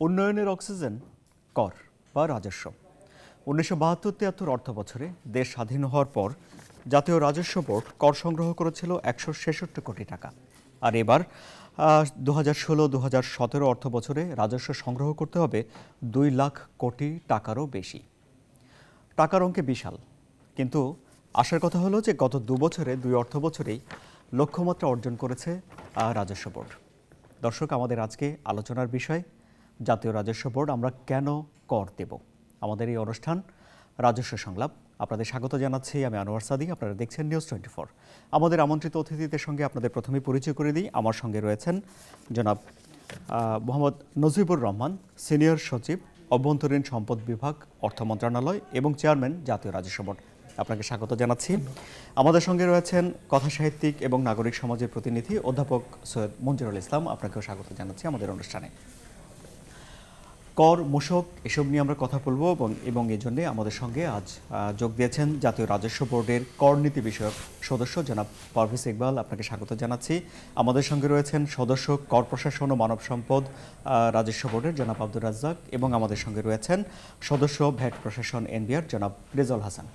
উন্নয়নের অক্সিজেন কর বা রাজস্ব। ১৯৭২-৭৩ অর্থবছরে দেশ স্বাধীন হওয়ার পর জাতীয় রাজস্ব বোর্ড কর সংগ্রহ করেছিল ১৬৬ কোটি টাকা। আর এবার ২০১৬-২০১৭ অর্থবছরে রাজস্ব সংগ্রহ করতে হবে ২ লাখ কোটি টাকারও বেশি। টাকার অঙ্কে বিশাল, কিন্তু আশার কথা হলো যে গত দুবছরে ২ অর্থবছরেই লক্ষ্যমাত্রা অর্জন করেছে রাজস্ব বোর্ড। দর্শক, আমাদের আজকে আলোচনার বিষয় জাতীয় রাজস্ব বোর্ড, আমরা কেন কর দেব। আমাদের এই অনুষ্ঠান রাজস্ব সংলাপ, আপনাদের স্বাগত জানাচ্ছি। আমি আনোয়ার সাদি, আপনারা দেখছেন নিউজ 24। আমাদের আমন্ত্রিত অতিথিদের সঙ্গে আপনাদের প্রথমে পরিচয় করে দিই। আমার সঙ্গে রয়েছেন জনাব মোহাম্মদ নজিবুর রহমান, সিনিয়র সচিব, অভ্যন্তরীণ সম্পদ বিভাগ, অর্থ মন্ত্রণালয় এবং চেয়ারম্যান জাতীয় রাজস্ব বোর্ড। আপনাকে স্বাগত জানাচ্ছি। আমাদের সঙ্গে রয়েছেন কথা সাহিত্যিক এবং নাগরিক সমাজের প্রতিনিধি অধ্যাপক সৈয়দ মঞ্জুরুল ইসলাম, আপনাকেও স্বাগত জানাচ্ছি আমাদের অনুষ্ঠানে। কর, মূসক এসব নিয়ে আমরা কথা বলবো এবং এই জন্যে আমাদের সঙ্গে আজ যোগ দিয়েছেন জাতীয় রাজস্ব বোর্ডের কর নীতি বিষয়ক সদস্য জনাব পারভেজ ইকবাল, আপনাকে স্বাগত জানাচ্ছি। আমাদের সঙ্গে রয়েছেন সদস্য কর প্রশাসন ও মানব সম্পদ রাজস্ব বোর্ডের জনাব আব্দুর রাজ্জাক এবং আমাদের সঙ্গে রয়েছেন সদস্য ভ্যাট প্রশাসন এনবিআর জনাব রেজাউল হাসান।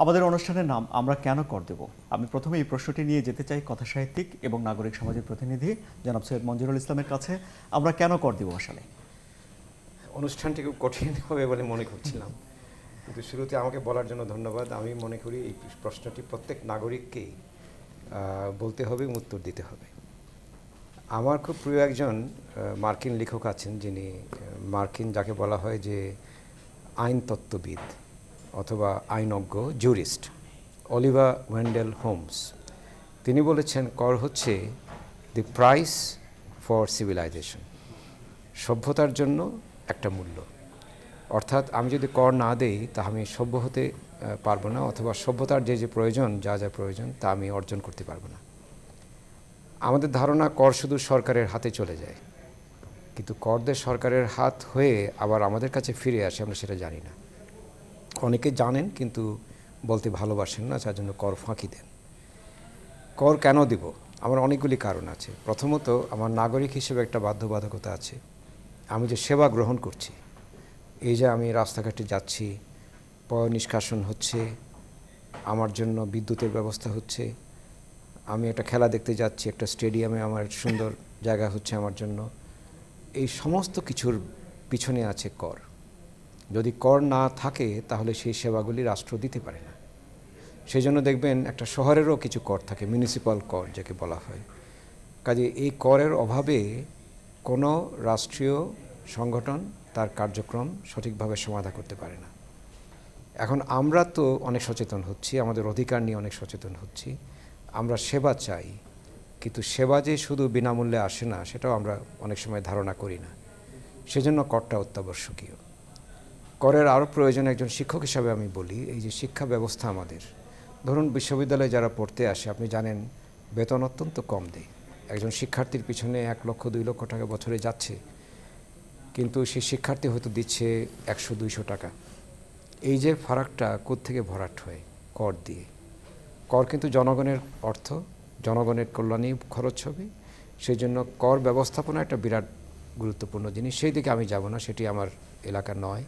আমাদের অনুষ্ঠানের নাম আমরা কেন কর দেব। আমি প্রথমে এই প্রশ্নটি নিয়ে যেতে চাই কথা সাহিত্যিক এবং নাগরিক সমাজের প্রতিনিধি জনাব সৈয়দ মঞ্জুরুল ইসলামের কাছে। আমরা কেন কর দেব আসলে? অনুষ্ঠানটি খুব কঠিন হবে বলে মনে করছিলাম, কিন্তু শুরুতে আমাকে বলার জন্য ধন্যবাদ। আমি মনে করি এই প্রশ্নটি প্রত্যেক নাগরিককেই বলতে হবে, উত্তর দিতে হবে। আমার খুব প্রিয় একজন মার্কিন লেখক আছেন, যিনি মার্কিন যাকে বলা হয় যে আইনতত্ত্ববিদ অথবা আইনজ্ঞ, জুরিস্ট, অলিভার ওয়েন্ডেল হোমস। তিনি বলেছেন, কর হচ্ছে দি প্রাইস ফর সিভিলাইজেশন, সভ্যতার জন্য একটা মূল্য। অর্থাৎ আমি যদি কর না দেই তা আমি সভ্য হতে পারবো না, অথবা সভ্যতার যে প্রয়োজন, যা যা প্রয়োজন তা আমি অর্জন করতে পারবো না। আমাদের ধারণা কর শুধু সরকারের হাতে চলে যায়, কিন্তু কর দিয়ে সরকারের হাত হয়ে আবার আমাদের কাছে ফিরে আসে, আমরা সেটা জানি না। অনেকে জানেন কিন্তু বলতে ভালোবাসেন না, যার জন্য কর ফাঁকি দেন। কর কেন দিব? আমার অনেকগুলি কারণ আছে। প্রথমত, আমার নাগরিক হিসেবে একটা বাধ্যবাধকতা আছে। আমি যে সেবা গ্রহণ করছি, এই যে আমি রাস্তাঘাটে যাচ্ছি, পয় নিষ্কাশন হচ্ছে, আমার জন্য বিদ্যুতের ব্যবস্থা হচ্ছে, আমি একটা খেলা দেখতে যাচ্ছি, একটা স্টেডিয়ামে আমার সুন্দর জায়গা হচ্ছে আমার জন্য, এই সমস্ত কিছুর পিছনে আছে কর। যদি কর না থাকে তাহলে সেই সেবাগুলি রাষ্ট্র দিতে পারে না। সেই জন্য দেখবেন একটা শহরেরও কিছু কর থাকে, মিউনিসিপ্যাল কর যাকে বলা হয়। কাজে এই করের অভাবে কোনো রাষ্ট্রীয় সংগঠন তার কার্যক্রম সঠিকভাবে সমাধা করতে পারে না। এখন আমরা তো অনেক সচেতন হচ্ছি, আমাদের অধিকার নিয়ে অনেক সচেতন হচ্ছি, আমরা সেবা চাই, কিন্তু সেবা যে শুধু বিনামূল্যে আসে না, সেটাও আমরা অনেক সময় ধারণা করি না। সেজন্য করটা অত্যাবশ্যকীয়। করের আরও প্রয়োজন একজন শিক্ষক হিসাবে আমি বলি, এই যে শিক্ষা ব্যবস্থা আমাদের, ধরুন বিশ্ববিদ্যালয়ে যারা পড়তে আসে, আপনি জানেন বেতন অত্যন্ত কম দেয়। একজন শিক্ষার্থীর পিছনে ১ লক্ষ ২ লক্ষ টাকা বছরে যাচ্ছে, কিন্তু সেই শিক্ষার্থী হয়তো দিচ্ছে ১০০-২০০ টাকা। এই যে ফারাকটা কোত্থেকে ভরাট হয়? কর দিয়ে। কর কিন্তু জনগণের অর্থ, জনগণের কল্যাণেই খরচ হবে। সেই জন্য কর ব্যবস্থাপনা একটা বিরাট গুরুত্বপূর্ণ জিনিস। সেই দিকে আমি যাব না, সেটি আমার এলাকা নয়।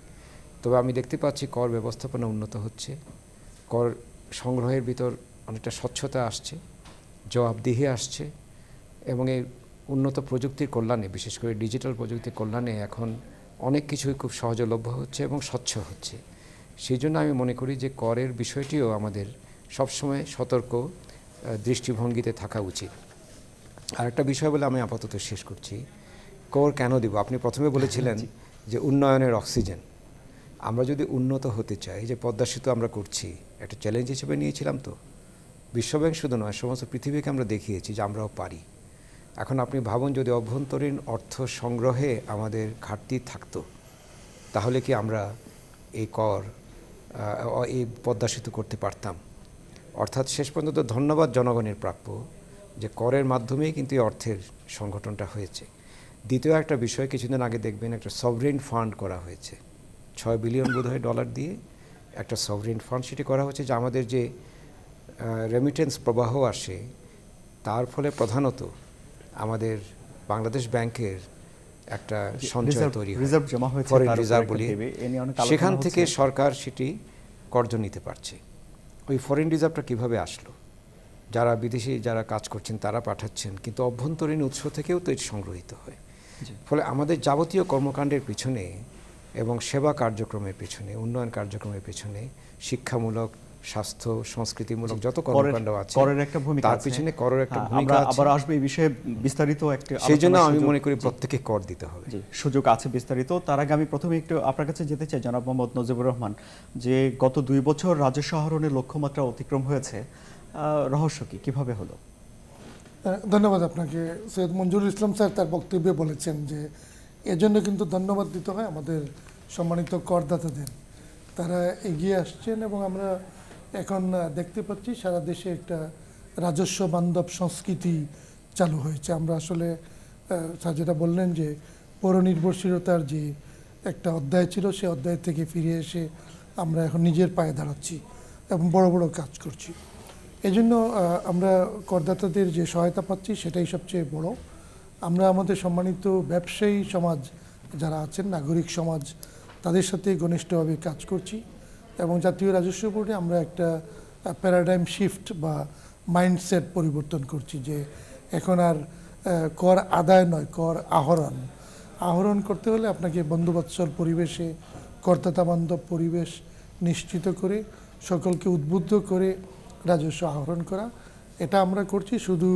তবে আমি দেখতে পাচ্ছি কর ব্যবস্থাপনা উন্নত হচ্ছে, কর সংগ্রহের ভিতর অনেকটা স্বচ্ছতা আসছে, জবাবদিহি আসছে, এবং এই উন্নত প্রযুক্তির কল্যাণে, বিশেষ করে ডিজিটাল প্রযুক্তির কল্যাণে এখন অনেক কিছুই খুব সহজলভ্য হচ্ছে এবং স্বচ্ছ হচ্ছে। সেই জন্য আমি মনে করি যে করের বিষয়টিও আমাদের সবসময় সতর্ক দৃষ্টিভঙ্গিতে থাকা উচিত। আর একটা বিষয় বলে আমি আপাতত শেষ করছি, কর কেন দিব? আপনি প্রথমে বলেছিলেন যে উন্নয়নের অক্সিজেন। আমরা যদি উন্নত হতে চাই, যে পদ্মা সেতু আমরা করছি, একটা চ্যালেঞ্জ হিসেবে নিয়েছিলাম তো। বিশ্বব্যাংক শুধু নয়, সমস্ত পৃথিবীকে আমরা দেখিয়েছি যে আমরাও পারি। এখন আপনি ভাবুন, যদি অভ্যন্তরীণ অর্থ সংগ্রহে আমাদের ঘাটতি থাকতো, তাহলে কি আমরা এই কর, এই পদ্মা সেতু করতে পারতাম? অর্থাৎ শেষ পর্যন্ত ধন্যবাদ জনগণের প্রাপ্য যে করের মাধ্যমেই কিন্তু এই অর্থের সংগঠনটা হয়েছে। দ্বিতীয় একটা বিষয়, কিছুদিন আগে দেখবেন একটা সভরেন ফান্ড করা হয়েছে, ৬ বিলিয়ন বোধহয় ডলার দিয়ে একটা সভরেন ফান্ড সেটি করা হচ্ছে, যে আমাদের যে রেমিটেন্স প্রবাহ আসে তার ফলে প্রধানত আমাদের বাংলাদেশ ব্যাংকের একটা সঞ্চয় তৈরি হয়, রিজার্ভ জমা হয়েছে, ফরেন তার উপর রিজার্ভ একটা বলি, দেবে, এ নিয়ে অনেক আলোচনা সেখান হচ্ছে। থেকে সরকার সেটি কর্জ নিতে পারছে। ওই ফরেন রিজার্ভটা কিভাবে আসলো? যারা বিদেশি যারা কাজ করছেন তারা পাঠাচ্ছেন, কিন্তু অভ্যন্তরীণ উৎস থেকেও তো এটি সংগ্রহীত হয়। ফলে আমাদের যাবতীয় কর্মকাণ্ডের পিছনে এবং সেবা কার্যক্রমের পিছনে, উন্নয়ন কার্যক্রমের পিছনে, শিক্ষামূলক, স্বাস্থ্য, সংস্কৃতিমূলক যত কর্মকাণ্ড আছে করের একটা ভূমিকা তার আছে। পিছনে করের একটা হ্যাঁ, ভূমিকা আমরা আছে। আবার আসবে এই বিষয়ে বিস্তারিত একটা সেই জন্য আলোচনার আমি সুযোগ- মনে করি জি, প্রত্যেকে কর দিতে হবে। জি, সুযোগ আছে বিস্তারিত। তার আগে আমি প্রথমে একটু আপনার কাছে যেতে চাই জনাব মোহাম্মদ নজিবুর রহমান, যে গত 2 বছর রাজস্ব আহরণের লক্ষ্যমাত্রা অতিক্রম হয়েছে, রহস্য কি, কিভাবে হলো? ধন্যবাদ আপনাকে। সৈয়দ মঞ্জুরুল ইসলাম স্যার তার বক্তব্যে বলেছেন যে এজন্য কিন্তু ধন্যবাদ দিতে হয় আমাদের সম্মানিত করদাতাদের, তারা এগিয়ে আসছেন এবং আমরা এখন দেখতে পাচ্ছি সারা দেশে একটা রাজস্ব বান্ধব সংস্কৃতি চালু হয়েছে। আমরা আসলে স্যার যেটা বললেন যে পরনির্ভরশীলতার যে একটা অধ্যায় ছিল, সেই অধ্যায় থেকে ফিরে এসে আমরা এখন নিজের পায়ে দাঁড়াচ্ছি এবং বড় বড় কাজ করছি। এই জন্য আমরা করদাতাদের যে সহায়তা পাচ্ছি সেটাই সবচেয়ে বড়। আমরা আমাদের সম্মানিত ব্যবসায়ী সমাজ যারা আছেন, নাগরিক সমাজ, তাদের সাথে ঘনিষ্ঠভাবে কাজ করছি এবং জাতীয় রাজস্ব বোর্ডে আমরা একটা প্যারাডাইম শিফট বা মাইন্ডসেট পরিবর্তন করছি, যে এখন আর কর আদায় নয়, কর আহরণ। আহরণ করতে হলে আপনাকে বন্ধুবৎসল পরিবেশে, করদাতা বান্ধব পরিবেশ নিশ্চিত করে, সকলকে উদ্বুদ্ধ করে রাজস্ব আহরণ করা। এটা আমরা করছি শুধু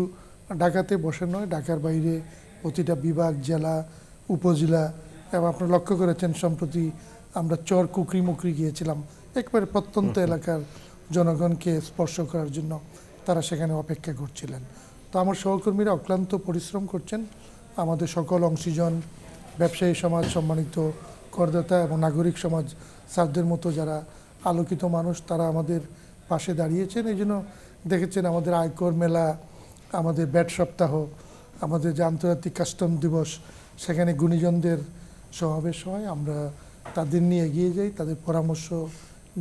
ঢাকাতে বসে নয়, ঢাকার বাইরে প্রতিটা বিভাগ, জেলা, উপজেলা, এবং আপনারা লক্ষ্য করেছেন সম্প্রতি আমরা চর কুকরি মুকরি গিয়েছিলাম, একবারে প্রত্যন্ত এলাকার জনগণকে স্পর্শ করার জন্য তারা সেখানে অপেক্ষা করছিলেন। তো আমার সহকর্মীরা অক্লান্ত পরিশ্রম করছেন। আমাদের সকল অংশীজন, ব্যবসায়ী সমাজ, সম্মানিত করদাতা এবং নাগরিক সমাজ, স্যারদের মতো যারা আলোকিত মানুষ, তারা আমাদের পাশে দাঁড়িয়েছেন। এই জন্য দেখেছেন আমাদের আয়কর মেলা, আমাদের ব্যাট সপ্তাহ, আমাদের যে আন্তর্জাতিক কাস্টম দিবস, সেখানে গুণীজনদের সমাবেশ হয়। আমরা তাদের নিয়ে এগিয়ে যাই, তাদের পরামর্শ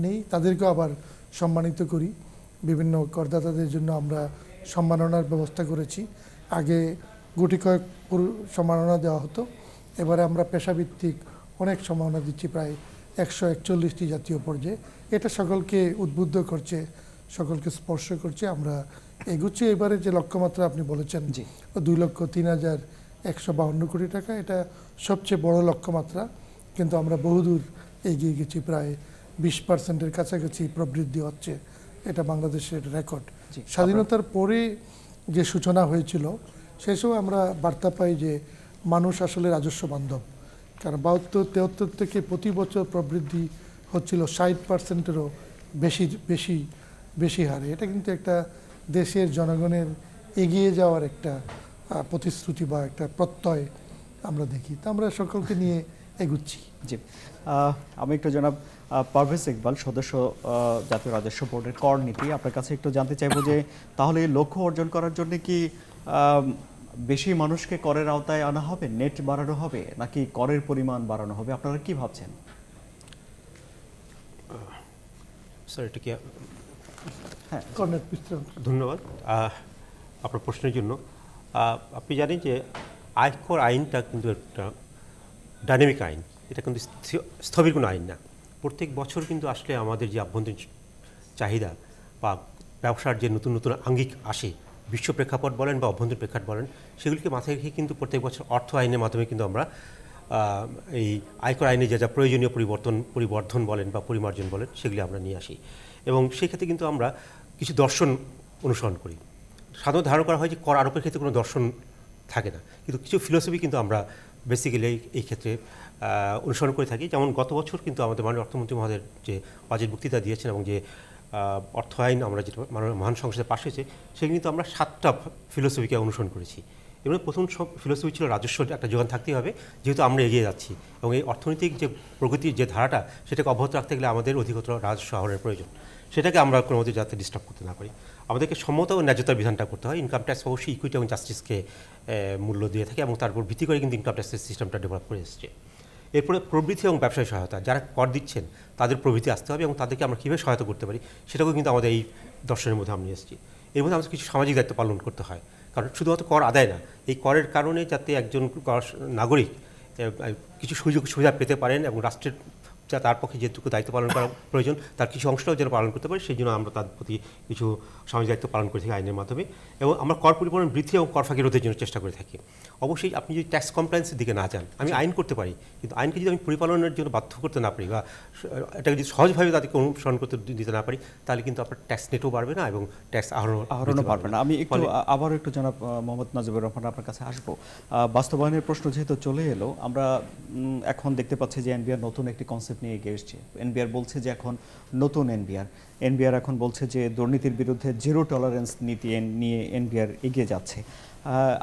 নেই, তাদেরকেও আবার সম্মানিত করি। বিভিন্ন করদাতাদের জন্য আমরা সম্মাননার ব্যবস্থা করেছি। আগে গুটি কয়েক সম্মাননা দেওয়া হতো, এবারে আমরা পেশাভিত্তিক অনেক সম্মাননা দিচ্ছি, প্রায় 141টি জাতীয় পর্যায়ে। এটা সকলকে উদ্বুদ্ধ করছে, সকলকে স্পর্শ করছে। আমরা এগুচ্ছি। এবারে যে লক্ষ্যমাত্রা আপনি বলেছেন 2,03,152 কোটি টাকা, এটা সবচেয়ে বড় লক্ষ্যমাত্রা, কিন্তু আমরা বহুদূর এগিয়ে গেছি। প্রায় 20% কাছাকাছি প্রবৃদ্ধি হচ্ছে, এটা বাংলাদেশের রেকর্ড। স্বাধীনতার পরে যে সূচনা হয়েছিল সেই সময় আমরা বার্তা পাই যে মানুষ আসলে রাজস্ব বান্ধব, কারণ 72-73 থেকে প্রতি বছর প্রবৃদ্ধি হচ্ছিল 60%-এরও বেশি হারে। এটা কিন্তু একটা দেশের জনগণের এগিয়ে যাওয়ার একটা প্রতিশ্রুতি বা একটা প্রত্যয় আমরা দেখি। তা আমরা সকলকে নিয়ে এগুচ্ছি। জি, আমি একটু জনাব পারভেজ ইকবাল, সদস্য জাতীয় রাজস্ব বোর্ডের কর নীতি, আপনার কাছে একটু জানতে চাইবো যে তাহলে এই লক্ষ্য অর্জন করার জন্য কি বেশি মানুষকে করের আওতায় আনা হবে, নেট বাড়ানো হবে, নাকি করের পরিমাণ বাড়ানো হবে? আপনারা কি ভাবছেন? স্যার এটা কি? হ্যাঁ, ধন্যবাদ আপনার প্রশ্নের জন্য। আপনি জানেন যে আয়কর আইনটা কিন্তু একটা ডাইনামিক আইন, এটা কিন্তু স্থবির কোনো আইন না। প্রত্যেক বছর কিন্তু আসলে আমাদের যে আভ্যন্তরীণ চাহিদা বা ব্যবসার যে নতুন নতুন আঙ্গিক আসে, বিশ্ব প্রেক্ষাপট বলেন বা অভ্যন্তরীণ প্রেক্ষাপট বলেন, সেগুলিকে মাথায় রেখে কিন্তু প্রত্যেক বছর অর্থ আইনের মাধ্যমে কিন্তু আমরা এই আয়কর আইনে যা যা প্রয়োজনীয় পরিবর্ধন বলেন বা পরিমার্জন বলেন, সেগুলি আমরা নিয়ে আসি। এবং সেক্ষেত্রে কিন্তু আমরা কিছু দর্শন অনুসরণ করি। সাধারণত ধারণা করা হয় যে কর আরোপের ক্ষেত্রে কোনো দর্শন থাকে না, কিন্তু কিছু ফিলোসফি কিন্তু আমরা বেসিক্যালি এই ক্ষেত্রে অনুসরণ করে থাকি। যেমন গত বছর কিন্তু আমাদের মাননীয় অর্থমন্ত্রী মহোদয়ের যে বাজেট বক্তৃতা দিয়েছেন এবং যে অর্থ আইন আমরা যেটা মহান সংসদে পাশ হয়েছে, সেখানে কিন্তু আমরা 7টা ফিলোসফিকে অনুসরণ করেছি। এবং প্রথম সব ফিলোসফি ছিল রাজস্ব একটা যোগান থাকতেই হবে, যেহেতু আমরা এগিয়ে যাচ্ছি এবং এই অর্থনৈতিক যে প্রগতির যে ধারাটা, সেটাকে অব্যাহত রাখতে গেলে আমাদের অধিকতর রাজস্ব আহরণের প্রয়োজন। সেটাকে আমরা কোনো মধ্যে যাতে ডিস্টার্ব করতে না পারি। আমাদেরকে সম্মত ও ন্যায্যতার বিধানটা করতে হয়। ইনকাম ট্যাক্স অবশ্যই ইকুইটি এবং জাস্টিসকে মূল্য দিয়ে থাকে এবং তারপর ভিত্তি করে কিন্তু ইনকাম ট্যাক্সের সিস্টেমটা ডেভেলপ করে এসেছে। এরপরে প্রবৃদ্ধি এবং ব্যবসায়ী সহায়তা, যারা কর দিচ্ছেন তাদের প্রবৃদ্ধি আসতে হবে এবং তাদেরকে আমরা কীভাবে সহায়তা করতে পারি, সেটাকেও কিন্তু আমাদের এই দর্শনের মধ্যে আমরা নিয়ে এসেছি। এর মধ্যে আমাদের কিছু সামাজিক দায়িত্ব পালন করতে হয়, কারণ শুধুমাত্র কর আদায় না, এই করের কারণে যাতে একজন নাগরিক কিছু সুযোগ সুবিধা পেতে পারেন এবং রাষ্ট্রের তার পক্ষে যেটুকু দায়িত্ব পালন করা প্রয়োজন তার কিছু অংশটাও যেন পালন করতে পারে, সেই জন্য আমরা তার প্রতি কিছু সামাজিক দায়িত্ব পালন করে থাকি আইনের মাধ্যমে। এবং আমরা কর পরিপূরণ বৃদ্ধি এবং কর ফাঁকি রোধের জন্য চেষ্টা করে থাকি। অবশ্যই আপনি যদি ট্যাক্স কমপ্লায়েন্সের দিকে না যান, আমি আইন করতে পারি, কিন্তু আইনকে যদি আমি পরিপালনের জন্য বাধ্য করতে না পারি বা এটাকে যদি সহজভাবে তাদেরকে অনুসরণ করতে দিতে না পারি, তাহলে কিন্তু আপনার ট্যাক্স নেটও বাড়বে না এবং ট্যাক্স আহরণও পারবে না। আমি একটু আবারও একটু জনাব মোহাম্মদ নাজিবুর রহমান আপনার কাছে আসবো। বাস্তবায়নের প্রশ্ন যেহেতু চলে এলো, আমরা এখন দেখতে পাচ্ছি যে এনবিআর নতুন একটি কনসেপ্ট নিয়ে এগিয়ে এসছে। এনবিআর বলছে যে এখন নতুন এনবিআর এখন বলছে যে দুর্নীতির বিরুদ্ধে জিরো টলারেন্স নীতি নিয়ে এনবিআর এগিয়ে যাচ্ছে।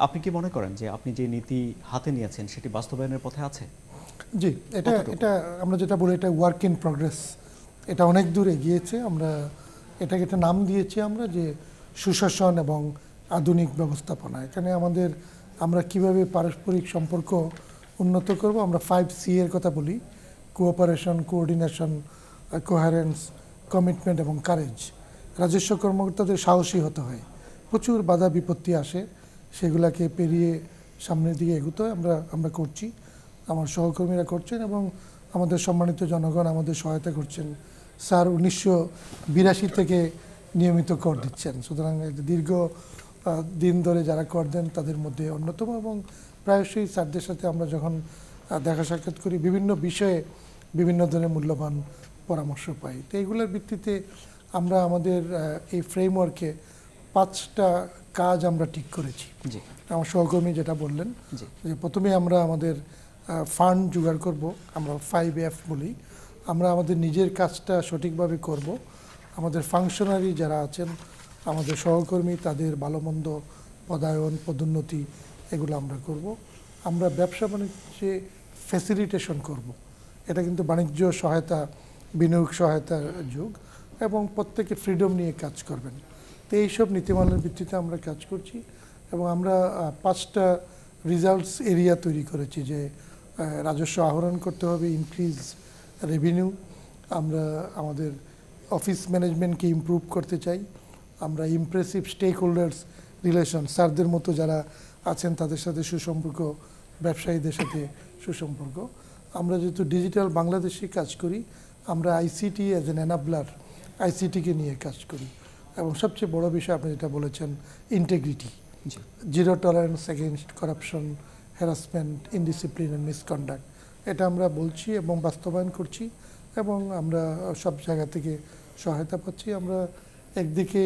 আপনি কি মনে করেন যে আপনি যে নীতি হাতে নিয়েছেন সেটি বাস্তবায়নের পথে আছে? জি, এটা আমরা যেটা বলি এটা ওয়ার্ক ইন প্রগ্রেস, এটা অনেক দূর এগিয়েছে। আমরা এটাকে একটা নাম দিয়েছি আমরা যে সুশাসন এবং আধুনিক ব্যবস্থাপনা। এখানে আমরা কিভাবে পারস্পরিক সম্পর্ক উন্নত করব, আমরা 5C এর কথা বলি: কোঅপারেশন, কোঅর্ডিনেশন, কোহারেন্স, কমিটমেন্ট এবং কারেজ। রাজস্ব কর্মকর্তাদের সাহসী হতে হয়, প্রচুর বাধা বিপত্তি আসে, সেগুলাকে পেরিয়ে সামনের দিকে এগোতে হয়। আমরা করছি, আমার সহকর্মীরা করছেন এবং আমাদের সম্মানিত জনগণ আমাদের সহায়তা করছেন। স্যার 1982 থেকে নিয়মিত কর দিচ্ছেন, সুতরাং দীর্ঘ দিন ধরে যারা কর দেন তাদের মধ্যে অন্যতম। এবং প্রায়শই স্যারদের সাথে আমরা যখন দেখা সাক্ষাৎ করি বিভিন্ন বিষয়ে বিভিন্ন ধরনের মূল্যবান পরামর্শ পাই। তো এইগুলোর ভিত্তিতে আমরা আমাদের এই ফ্রেমওয়ার্কে 5টা কাজ আমরা ঠিক করেছি। আমার সহকর্মী যেটা বললেন যে প্রথমে আমরা আমাদের ফান্ড জোগাড় করব, আমরা 5F বলি। আমরা আমাদের নিজের কাজটা সঠিকভাবে করব, আমাদের ফাংশনারি যারা আছেন আমাদের সহকর্মী তাদের ভালো মন্দ পদায়ন পদোন্নতি এগুলো আমরা করব। আমরা ব্যবসা বাণিজ্যে ফ্যাসিলিটেশন করব, এটা কিন্তু বাণিজ্য সহায়তা বিনিয়োগ সহায়তার যুগ এবং প্রত্যেকে ফ্রিডম নিয়ে কাজ করবেন। তো এইসব নীতিমালার ভিত্তিতে আমরা কাজ করছি এবং আমরা 5টা রেজাল্টস এরিয়া তৈরি করেছি যে রাজস্ব আহরণ করতে হবে, ইনক্রিজ রেভিনিউ, আমরা আমাদের অফিস ম্যানেজমেন্টকে ইমপ্রুভ করতে চাই, আমরা ইমপ্রেসিভ স্টেক হোল্ডার্স রিলেশন, স্যারদের মতো যারা আছেন তাদের সাথে সুসম্পর্ক, ব্যবসায়ীদের সাথে সুসম্পর্ক। আমরা যেহেতু ডিজিটাল বাংলাদেশে কাজ করি, আমরা আইসিটি অ্যাজ এন এনাবলার, আইসিটিকে নিয়ে কাজ করি। এবং সবচেয়ে বড় বিষয় আপনি যেটা বলেছেন, integrity, zero tolerance against corruption, harassment, indiscipline and misconduct, এটা আমরা বলছি এবং বাস্তবায়ন করছি এবং আমরা সব জায়গা থেকে সহায়তা পাচ্ছি। আমরা একদিকে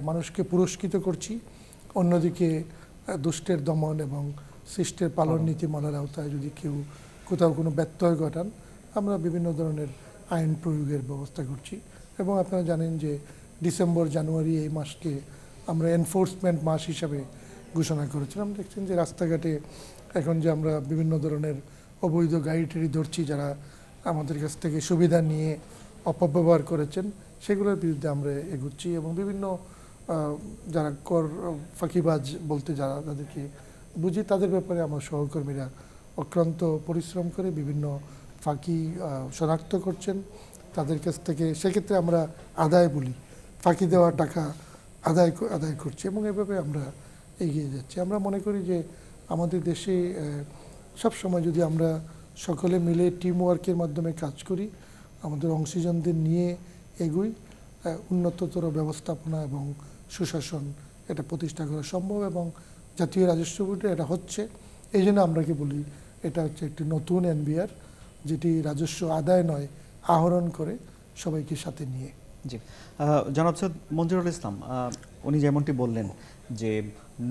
মানুষকে পুরস্কৃত করছি, অন্যদিকে দুষ্টের দমন এবং শিষ্টের পালন নীতিমালার আওতায় যদি কেউ কোথাও কোনো ব্যত্যয় ঘটান আমরা বিভিন্ন ধরনের আইন প্রয়োগের ব্যবস্থা করছি। এবং আপনারা জানেন যে ডিসেম্বর জানুয়ারি এই মাসকে আমরা এনফোর্সমেন্ট মাস হিসাবে ঘোষণা করেছিলাম। দেখছেন যে রাস্তাঘাটে এখন যে আমরা বিভিন্ন ধরনের অবৈধ গাড়ি টাড়ি ধরছি, যারা আমাদের কাছ থেকে সুবিধা নিয়ে অপব্যবহার করেছেন সেগুলোর বিরুদ্ধে আমরা এগুচ্ছি এবং বিভিন্ন যারা কর ফাঁকিবাজ বলতে যারা তাদেরকে বুঝি তাদের ব্যাপারে আমার সহকর্মীরা অক্লান্ত পরিশ্রম করে বিভিন্ন ফাঁকি শনাক্ত করছেন তাদের কাছ থেকে। সেক্ষেত্রে আমরা আদায় বলি, ফাঁকি দেওয়া টাকা আদায় করছি এবং এভাবে আমরা এগিয়ে যাচ্ছি। আমরা মনে করি যে আমাদের দেশে সবসময় যদি আমরা সকলে মিলে টিম ওয়ার্কের মাধ্যমে কাজ করি, আমাদের অংশীজনদের নিয়ে এগুই, উন্নততর ব্যবস্থাপনা এবং সুশাসন এটা প্রতিষ্ঠা করা সম্ভব। এবং জাতীয় রাজস্ব বোর্ডে এটা হচ্ছে, এই জন্য আমরা কি বলি এটা হচ্ছে একটি নতুন এনবিআর, যেটি রাজস্ব আদায় নয় আহরণ করে সবাইকে সাথে নিয়ে। জি, জনাব সৈয়দ মঞ্জুরুল ইসলাম, উনি যেমনটি বললেন যে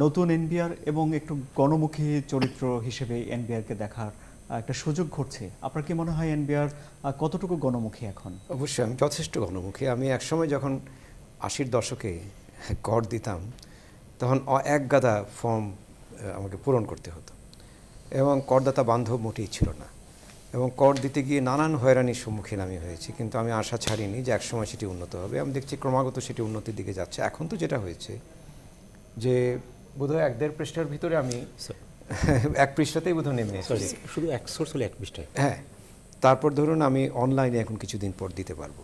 নতুন এনবিআর এবং একটু গণমুখী চরিত্র হিসেবে এনবিআরকে দেখার একটা সুযোগ ঘটছে। আপনার কি মনে হয় এনবিআর কতটুকু গণমুখী এখন? অবশ্যই আমি যথেষ্ট গণমুখী। আমি একসময় যখন 80-র দশকে কর দিতাম তখন এক গাদা ফর্ম আমাকে পূরণ করতে হতো এবং করদাতা বান্ধব মোটেই ছিল না এবং কর দিতে গিয়ে নানান হয়রানির সম্মুখীন আমি হয়েছি, কিন্তু আমি আশা ছাড়িনি যে একসময় সেটি উন্নত হবে। আমি দেখছি ক্রমাগত সেটি উন্নতির দিকে যাচ্ছে। এখন তো যেটা হয়েছে যে বোধহয় 1-1.5 পৃষ্ঠার ভিতরে আমি এক পৃষ্ঠাতেই বোধহয় নেমে এসেছি, শুধু এক সোর্স হলে 1 পৃষ্ঠায়। হ্যাঁ, তারপর ধরুন আমি অনলাইনে এখন কিছুদিন পর দিতে পারবো।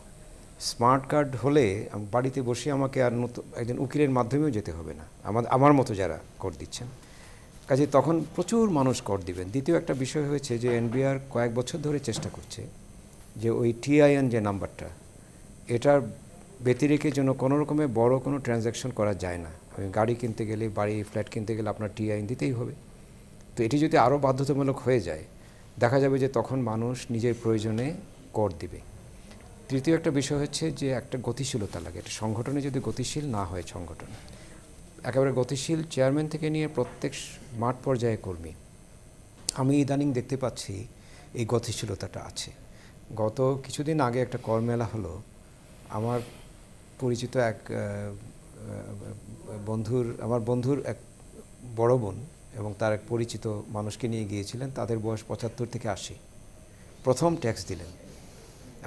স্মার্ট কার্ড হলে আমি বাড়িতে বসে আমাকে আর নতুন একজন উকিলের মাধ্যমেও যেতে হবে না, আমার মতো যারা কর দিচ্ছেন। কাজে তখন প্রচুর মানুষ কর দিবেন। দ্বিতীয় একটা বিষয় হয়েছে যে এনবিআর কয়েক বছর ধরে চেষ্টা করছে যে ওই টিআইএন যে নাম্বারটা, এটার ব্যতিরেকে যেন কোনো রকমের বড় কোনো ট্রানজ্যাকশন করা যায় না। গাড়ি কিনতে গেলে, বাড়ি ফ্ল্যাট কিনতে গেলে আপনার টিআইএন দিতেই হবে। তো এটি যদি আরও বাধ্যতামূলক হয়ে যায়, দেখা যাবে যে তখন মানুষ নিজের প্রয়োজনে কর দিবে। তৃতীয় একটা বিষয় হচ্ছে যে একটা গতিশীলতা লাগে। এটা সংগঠনে যদি গতিশীল না হয়, সংগঠন একেবারে গতিশীল চেয়ারম্যান থেকে নিয়ে প্রত্যেক মাঠ পর্যায়ে কর্মী, আমি ইদানিং দেখতে পাচ্ছি এই গতিশীলতাটা আছে। গত কিছুদিন আগে একটা করমেলা হলো, আমার পরিচিত এক আমার বন্ধুর এক বড় বোন এবং তার এক পরিচিত মানুষকে নিয়ে গিয়েছিলেন। তাদের বয়স 75 থেকে 80। প্রথম ট্যাক্স দিলেন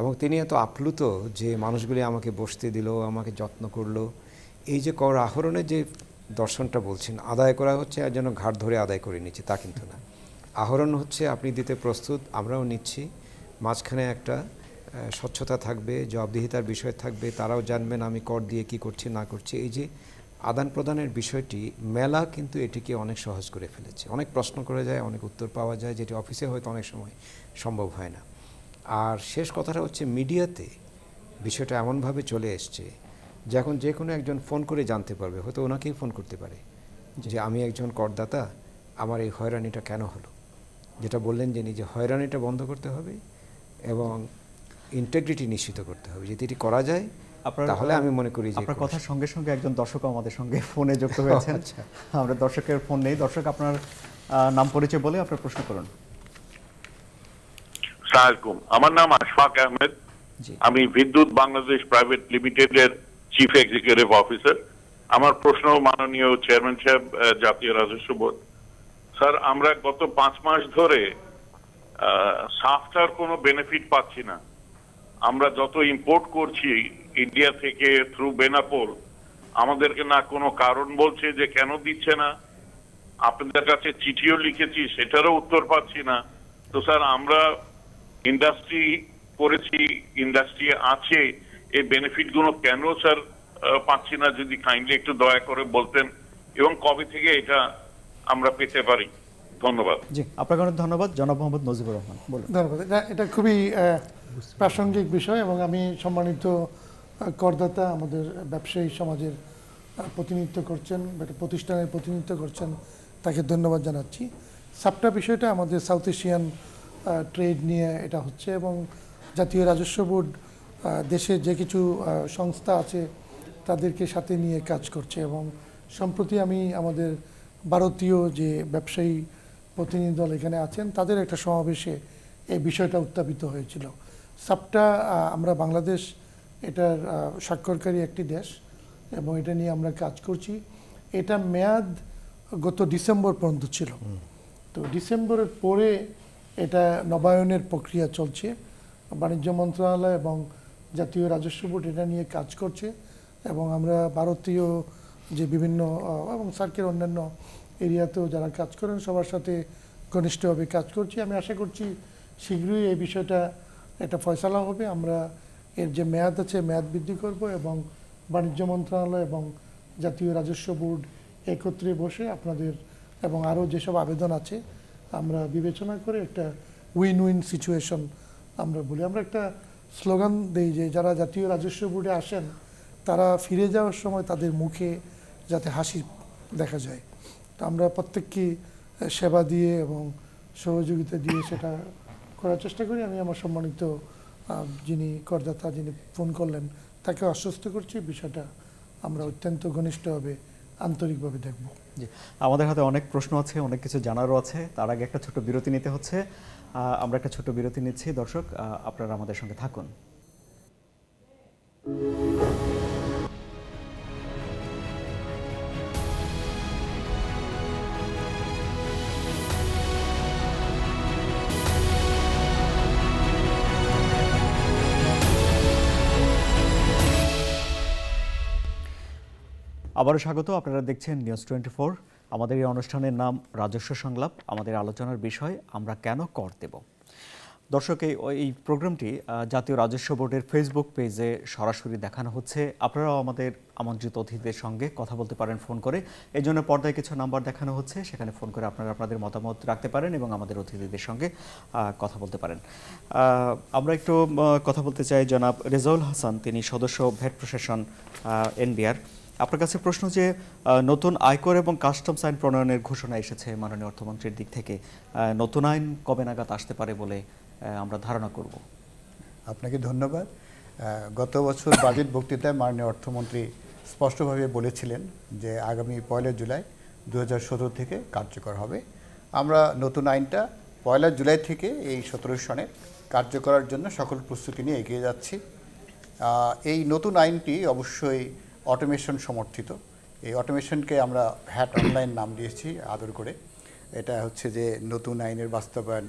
এবং তিনি এত আপ্লুত যে মানুষগুলি আমাকে বসতে দিল, আমাকে যত্ন করলো। এই যে কর আহরণের যে দর্শনটা বলছেন, আদায় করা হচ্ছে আর যেন ঘাট ধরে আদায় করে নিচ্ছে, তা কিন্তু না। আহরণ হচ্ছে আপনি দিতে প্রস্তুত, আমরাও নিচ্ছি, মাঝখানে একটা স্বচ্ছতা থাকবে, জবাবদিহিতার বিষয় থাকবে, তারাও জানবেন আমি কর দিয়ে কি করছি না করছি। এই যে আদান প্রদানের বিষয়টি, মেলা কিন্তু এটিকে অনেক সহজ করে ফেলেছে। অনেক প্রশ্ন করে যায়, অনেক উত্তর পাওয়া যায়, যেটি অফিসে হয়তো অনেক সময় সম্ভব হয় না। আর শেষ কথাটা হচ্ছে মিডিয়াতে বিষয়টা এমনভাবে চলে এসছে যে এখন যে কোনো একজন ফোন করে জানতে পারবে, হয়তো ওনাকেই ফোন করতে পারে যে আমি একজন করদাতা, আমার এই হয়রানিটা কেন হলো। যেটা বললেন যে নিজে হয়রানিটা বন্ধ করতে হবে এবং ইন্টিগ্রিটি নিশ্চিত করতে হবে। যদি এটি করা যায় তাহলে আমি মনে করি যে আপনার কথার সঙ্গে সঙ্গে একজন দর্শক আমাদের সঙ্গে ফোনে যুক্ত হয়েছেন। আমরা দর্শকের ফোন নেই। দর্শক, আপনার নাম পরিচয় বলে আপনার প্রশ্ন করুন। আসসালামু আলাইকুম, আমার নাম আশফাক আহমেদ। আমি বিদ্যুৎ বাংলাদেশ প্রাইভেট লিমিটেডের চিফ এক্সিকিউটিভ অফিসার। আমার প্রশ্ন মাননীয় চেয়ারম্যান সাহেব, জাতীয় রাজস্ব বোর্ড। স্যার, আমরা গত 5 মাস ধরে সাফটার কোনো বেনিফিট পাচ্ছি না। আমরা যত ইম্পোর্ট করছি ইন্ডিয়া থেকে থ্রু বেনাপোল, আমাদেরকে না কোনো কারণ বলছে যে কেন দিচ্ছে না। আপনাদের কাছে চিঠিও লিখেছি, সেটারও উত্তর পাচ্ছি না। তো স্যার, আমরা ইন্ডাস্ট্রি করেছি, ইন্ডাস্ট্রি আছে, এই বেনিফিট গুলো কেন স্যার পাচ্ছি না? যদি কাইন্ডলি একটু দয়া করে বলতেন এবং কবে থেকে এটা আমরা পেতে পারি। ধন্যবাদ। জি, আপনাকে অনেক ধন্যবাদ। জনাব মোহাম্মদ নজিবুর রহমান, বলুন। ধন্যবাদ। এটা খুবই প্রাসঙ্গিক বিষয় এবং আমি সম্মানিত করদাতা, আমাদের ব্যবসায়ী সমাজের প্রতিনিধিত্ব করছেন, একটা প্রতিষ্ঠানের প্রতিনিধিত্ব করছেন, তাকে ধন্যবাদ জানাচ্ছি। সাপটা বিষয়টা আমাদের সাউথ এশিয়ান ট্রেড নিয়ে এটা হচ্ছে এবং জাতীয় রাজস্ব বোর্ড দেশের যে কিছু সংস্থা আছে তাদেরকে সাথে নিয়ে কাজ করছে এবং সম্প্রতি আমি আমাদের ভারতীয় যে ব্যবসায়ী প্রতিনিধি দল এখানে আছেন তাদের একটা সমাবেশে এই বিষয়টা উত্থাপিত হয়েছিল। সাপটা আমরা বাংলাদেশ এটার স্বাক্ষরকারী একটি দেশ এবং এটা নিয়ে আমরা কাজ করছি। এটা মেয়াদ গত ডিসেম্বর পর্যন্ত ছিল। তো ডিসেম্বরের পরে এটা নবায়নের প্রক্রিয়া চলছে। বাণিজ্য মন্ত্রণালয় এবং জাতীয় রাজস্ব বোর্ড এটা নিয়ে কাজ করছে এবং আমরা ভারতীয় যে বিভিন্ন এবং সার্কের অন্যান্য এরিয়াতেও যারা কাজ করেন সবার সাথে ঘনিষ্ঠভাবে কাজ করছি। আমি আশা করছি শীঘ্রই এই বিষয়টা একটা ফয়সালা হবে। আমরা এর যে মেয়াদ আছে মেয়াদ বৃদ্ধি করব এবং বাণিজ্য মন্ত্রণালয় এবং জাতীয় রাজস্ব বোর্ড একত্রে বসে আপনাদের এবং আরও যেসব আবেদন আছে আমরা বিবেচনা করে একটা উইন উইন সিচুয়েশন আমরা বলি। আমরা একটা স্লোগান দিই যে যারা জাতীয় রাজস্ব বোর্ডে আসেন তারা ফিরে যাওয়ার সময় তাদের মুখে যাতে হাসি দেখা যায়। তো আমরা প্রত্যেককে সেবা দিয়ে এবং সহযোগিতা দিয়ে সেটা করার চেষ্টা করি। আমি আমার সম্মানিত যিনি করদাতা যিনি ফোন করলেন তাকে আশ্বস্ত করছি বিষয়টা আমরা অত্যন্ত ঘনিষ্ঠভাবে আন্তরিকভাবে দেখব। জি, আমাদের হাতে অনেক প্রশ্ন আছে, অনেক কিছু জানারও আছে। তার আগে একটা ছোট বিরতি নিতে হচ্ছে। আমরা একটা ছোট বিরতি নিচ্ছি। দর্শক, আপনারা আমাদের সঙ্গে থাকুন। আবারও স্বাগত। আপনারা দেখছেন নিউজ 24। আমাদের এই অনুষ্ঠানের নাম রাজস্ব সংলাপ। আমাদের আলোচনার বিষয় আমরা কেন কর দেব। দর্শক, এই প্রোগ্রামটি জাতীয় রাজস্ব বোর্ডের ফেসবুক পেজে সরাসরি দেখানো হচ্ছে। আপনারাও আমাদের আমন্ত্রিত অতিথিদের সঙ্গে কথা বলতে পারেন ফোন করে। এই জন্য পর্দায় কিছু নাম্বার দেখানো হচ্ছে, সেখানে ফোন করে আপনারা আপনাদের মতামত রাখতে পারেন এবং আমাদের অতিথিদের সঙ্গে কথা বলতে পারেন। আমরা একটু কথা বলতে চাই জনাব রেজাউল হাসান, তিনি সদস্য ভ্যাট প্রশাসন এনবিআর। আপনার কাছে প্রশ্ন যে নতুন আয়কর এবং কাস্টমস আইন প্রণয়নের ঘোষণা এসেছে মাননীয় অর্থমন্ত্রীর দিক থেকে, নতুন আইন কবে নাগাদ আসতে পারে বলে আমরা ধারণা করব? আপনাকে ধন্যবাদ। গত বছর বাজেট বক্তৃতায় মাননীয় অর্থমন্ত্রী স্পষ্টভাবে বলেছিলেন যে আগামী 1 জুলাই 2017 থেকে কার্যকর হবে। আমরা নতুন আইনটা 1 জুলাই থেকে এই 17 সনে কার্যকরের জন্য সকল প্রস্তুতি নিয়ে এগিয়ে যাচ্ছি। এই নতুন আইনটি অবশ্যই অটোমেশন সমর্থিত। এই অটোমেশনকে আমরা ভ্যাট অনলাইন নাম দিয়েছি আদর করে। এটা হচ্ছে যে নতুন আইনের বাস্তবায়ন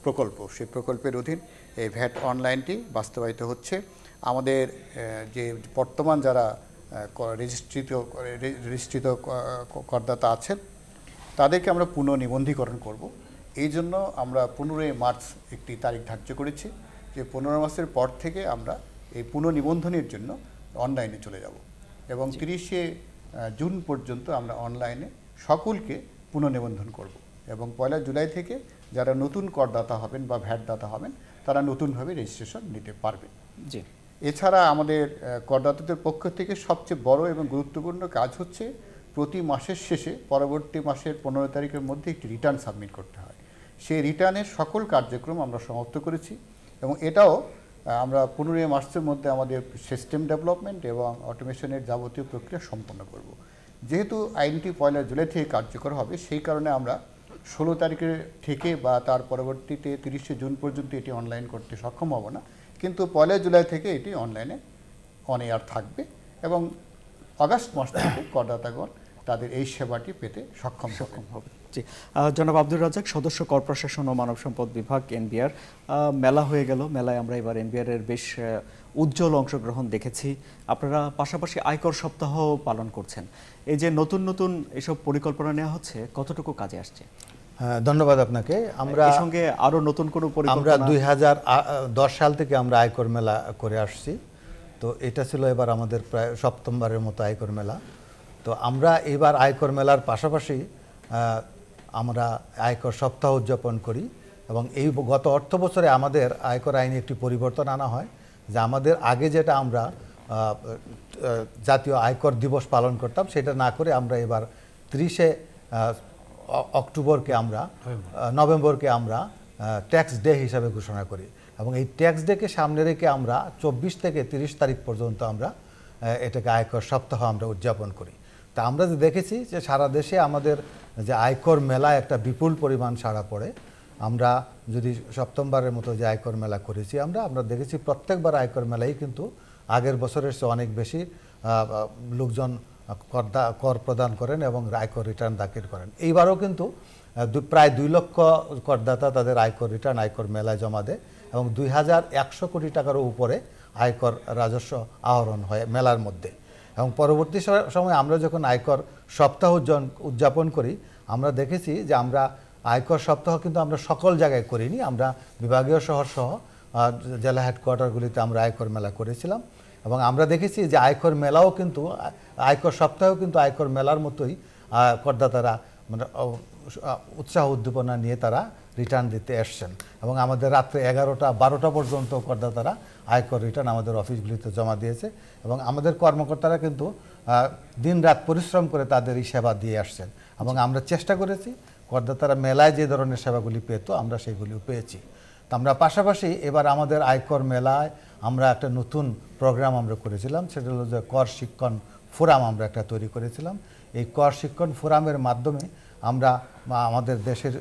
প্রকল্প, সেই প্রকল্পের অধীন এই ভ্যাট অনলাইনটি বাস্তবায়িত হচ্ছে। আমাদের যে বর্তমান যারা রেজিস্ট্রিত করদাতা আছেন তাদেরকে আমরা পুনঃনিবন্ধীকরণ করব। এই জন্য আমরা 15 মার্চ একটি তারিখ ধার্য করেছি যে 15 মাসের পর থেকে আমরা এই পুনঃনিবন্ধনের জন্য অনলাইনে চলে যাব এবং 30 জুন পর্যন্ত আমরা অনলাইনে সকলকে পুনঃনিবন্ধন করব এবং 1 জুলাই থেকে যারা নতুন করদাতা হবেন বা ভ্যাট দাতা হবেন তারা নতুনভাবে রেজিস্ট্রেশন নিতে পারবেন। জি। এছাড়া আমাদের করদাতাদের পক্ষ থেকে সবচেয়ে বড় এবং গুরুত্বপূর্ণ কাজ হচ্ছে প্রতি মাসের শেষে পরবর্তী মাসের 15 তারিখের মধ্যে একটি রিটার্ন সাবমিট করতে হয়। সেই রিটার্নের সকল কার্যক্রম আমরা সমাপ্ত করেছি এবং এটাও আমরা 15 মার্চের মধ্যে আমাদের সিস্টেম ডেভেলপমেন্ট এবং অটোমেশনের যাবতীয় প্রক্রিয়া সম্পন্ন করব। যেহেতু আইনটি 1 জুলাই থেকে কার্যকর হবে, সেই কারণে আমরা 16 তারিখের থেকে বা তার পরবর্তীতে 30 জুন পর্যন্ত এটি অনলাইন করতে সক্ষম হব না, কিন্তু 1 জুলাই থেকে এটি অনলাইনে অন এয়ার থাকবে এবং আগস্ট মাস থেকে করদাতাগণ তাদের এই সেবাটি পেতে সক্ষম হবে। জি, জনাব আব্দুর রাজ্জাক, সদস্য কর প্রশাসন ও মানব সম্পদ বিভাগ এনবিআর। মেলা হয়ে গেল, মেলায় আমরা এবার এনবিআর এর বেশ উজ্জ্বল অংশগ্রহণ দেখেছি। আপনারা পাশাপাশি আয়কর সপ্তাহ পালন করছেন। এই যে নতুন নতুন এসব পরিকল্পনা নেওয়া হচ্ছে, কতটুকু কাজে আসছে? ধন্যবাদ আপনাকে। আমরা এর সঙ্গে আরো নতুন কোনো আমরা পরিকল্পনা? 2010 সাল থেকে আমরা আয়কর মেলা করে আসছি। তো এটা ছিল এবার আমাদের প্রায় 7মবারের মতো আয়কর মেলা। তো আমরা এবার আয়কর মেলার পাশাপাশি আমরা আয়কর সপ্তাহ উদযাপন করি এবং এই গত অর্থ বছরে আমাদের আয়কর আইনে একটি পরিবর্তন আনা হয় যে আমাদের আগে যেটা আমরা জাতীয় আয়কর দিবস পালন করতাম সেটা না করে আমরা এবার 30 অক্টোবরকে আমরা নভেম্বরকে আমরা ট্যাক্স ডে হিসাবে ঘোষণা করি এবং এই ট্যাক্স ডেকে সামনে রেখে আমরা 24 থেকে 30 তারিখ পর্যন্ত আমরা এটাকে আয়কর সপ্তাহ আমরা উদযাপন করি। তা আমরা যে দেখেছি যে সারা দেশে আমাদের যে আয়কর মেলায় একটা বিপুল পরিমাণ সাড়া পড়ে। আমরা যদি 7মবারের মতো যে আয়কর মেলা করেছি আমরা দেখেছি প্রত্যেকবার আয়কর মেলাই কিন্তু আগের বছরের চেয়ে অনেক বেশি লোকজন কর প্রদান করেন এবং আয়কর রিটার্ন দাখিল করেন। এইবারও কিন্তু প্রায় 2 লক্ষ করদাতা তাদের আয়কর রিটার্ন আয়কর মেলায় জমা দেয় এবং 2100 কোটি টাকারও উপরে আয়কর রাজস্ব আহরণ হয় মেলার মধ্যে। এবং পরবর্তী সময় আমরা যখন আয়কর সপ্তাহ উদযাপন করি আমরা দেখেছি যে আমরা আয়কর সপ্তাহ কিন্তু আমরা সকল জায়গায় করিনি, আমরা বিভাগীয় শহর সহ জেলা হেডকোয়ার্টারগুলিতে আমরা আয়কর মেলা করেছিলাম এবং আমরা দেখেছি যে আয়কর মেলাও কিন্তু আয়কর সপ্তাহেও কিন্তু আয়কর মেলার মতোই করদাতারা মানে উৎসাহ উদ্দীপনা নিয়ে তারা রিটার্ন দিতে এসছেন এবং আমাদের রাত্রে 11টা 12টা পর্যন্ত করদাতারা আয়কর রিটার্ন আমাদের অফিসগুলিতে জমা দিয়েছে এবং আমাদের কর্মকর্তারা কিন্তু দিন রাত পরিশ্রম করে তাদের এই সেবা দিয়ে আসছেন এবং আমরা চেষ্টা করেছি করদাতারা মেলায় যে ধরনের সেবাগুলি পেত আমরা সেগুলিও পেয়েছি। তো আমরা পাশাপাশি এবার আমাদের আয়কর মেলায় আমরা একটা নতুন প্রোগ্রাম আমরা করেছিলাম, সেটা হলো যে কর শিক্ষণ ফোরাম আমরা একটা তৈরি করেছিলাম। এই কর শিক্ষণ ফোরামের মাধ্যমে আমরা আমাদের দেশের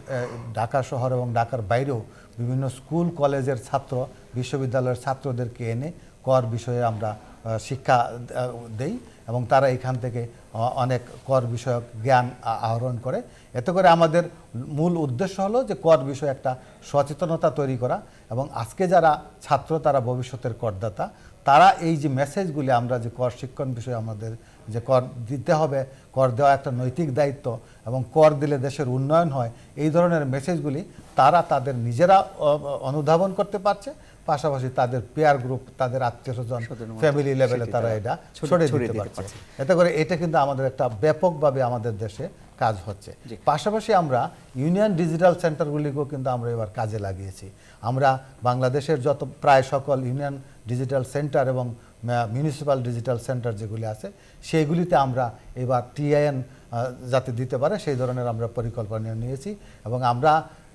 ঢাকা শহর এবং ঢাকার বাইরেও বিভিন্ন স্কুল কলেজের ছাত্র বিশ্ববিদ্যালয়ের ছাত্রদেরকে এনে কর বিষয়ে আমরা শিক্ষা দেই এবং তারা এখান থেকে অনেক কর বিষয়ক জ্ঞান আহরণ করে। এতে করে আমাদের মূল উদ্দেশ্য হলো যে কর বিষয়ে একটা সচেতনতা তৈরি করা এবং আজকে যারা ছাত্র তারা ভবিষ্যতের করদাতা, তারা এই যে মেসেজগুলি আমরা যে কর শিক্ষণ বিষয়ে আমাদের যে কর দিতে হবে, কর দেওয়া একটা নৈতিক দায়িত্ব এবং কর দিলে দেশের উন্নয়ন হয়, এই ধরনের মেসেজগুলি তারা তাদের নিজেরা অনুধাবন করতে পারছে, পাশাপাশি তাদের পেয়ার গ্রুপ, তাদের আত্মীয় স্বজন, ফ্যামিলি লেভেলে তারা এটা ছড়িয়ে দিতে পারছে। এতে করে এটা কিন্তু আমাদের একটা ব্যাপকভাবে আমাদের দেশে কাজ হচ্ছে। পাশাপাশি আমরা ইউনিয়ন ডিজিটাল সেন্টারগুলিকেও কিন্তু আমরা এবার কাজে লাগিয়েছি। আমরা বাংলাদেশের যত প্রায় সকল ইউনিয়ন ডিজিটাল সেন্টার এবং মিউনিসিপ্যাল ডিজিটাল সেন্টার যেগুলি আছে সেইগুলিতে আমরা এবার টিআইএন যাতে দিতে পারে সেই ধরনের আমরা পরিকল্পনা নিয়েছি এবং আমরা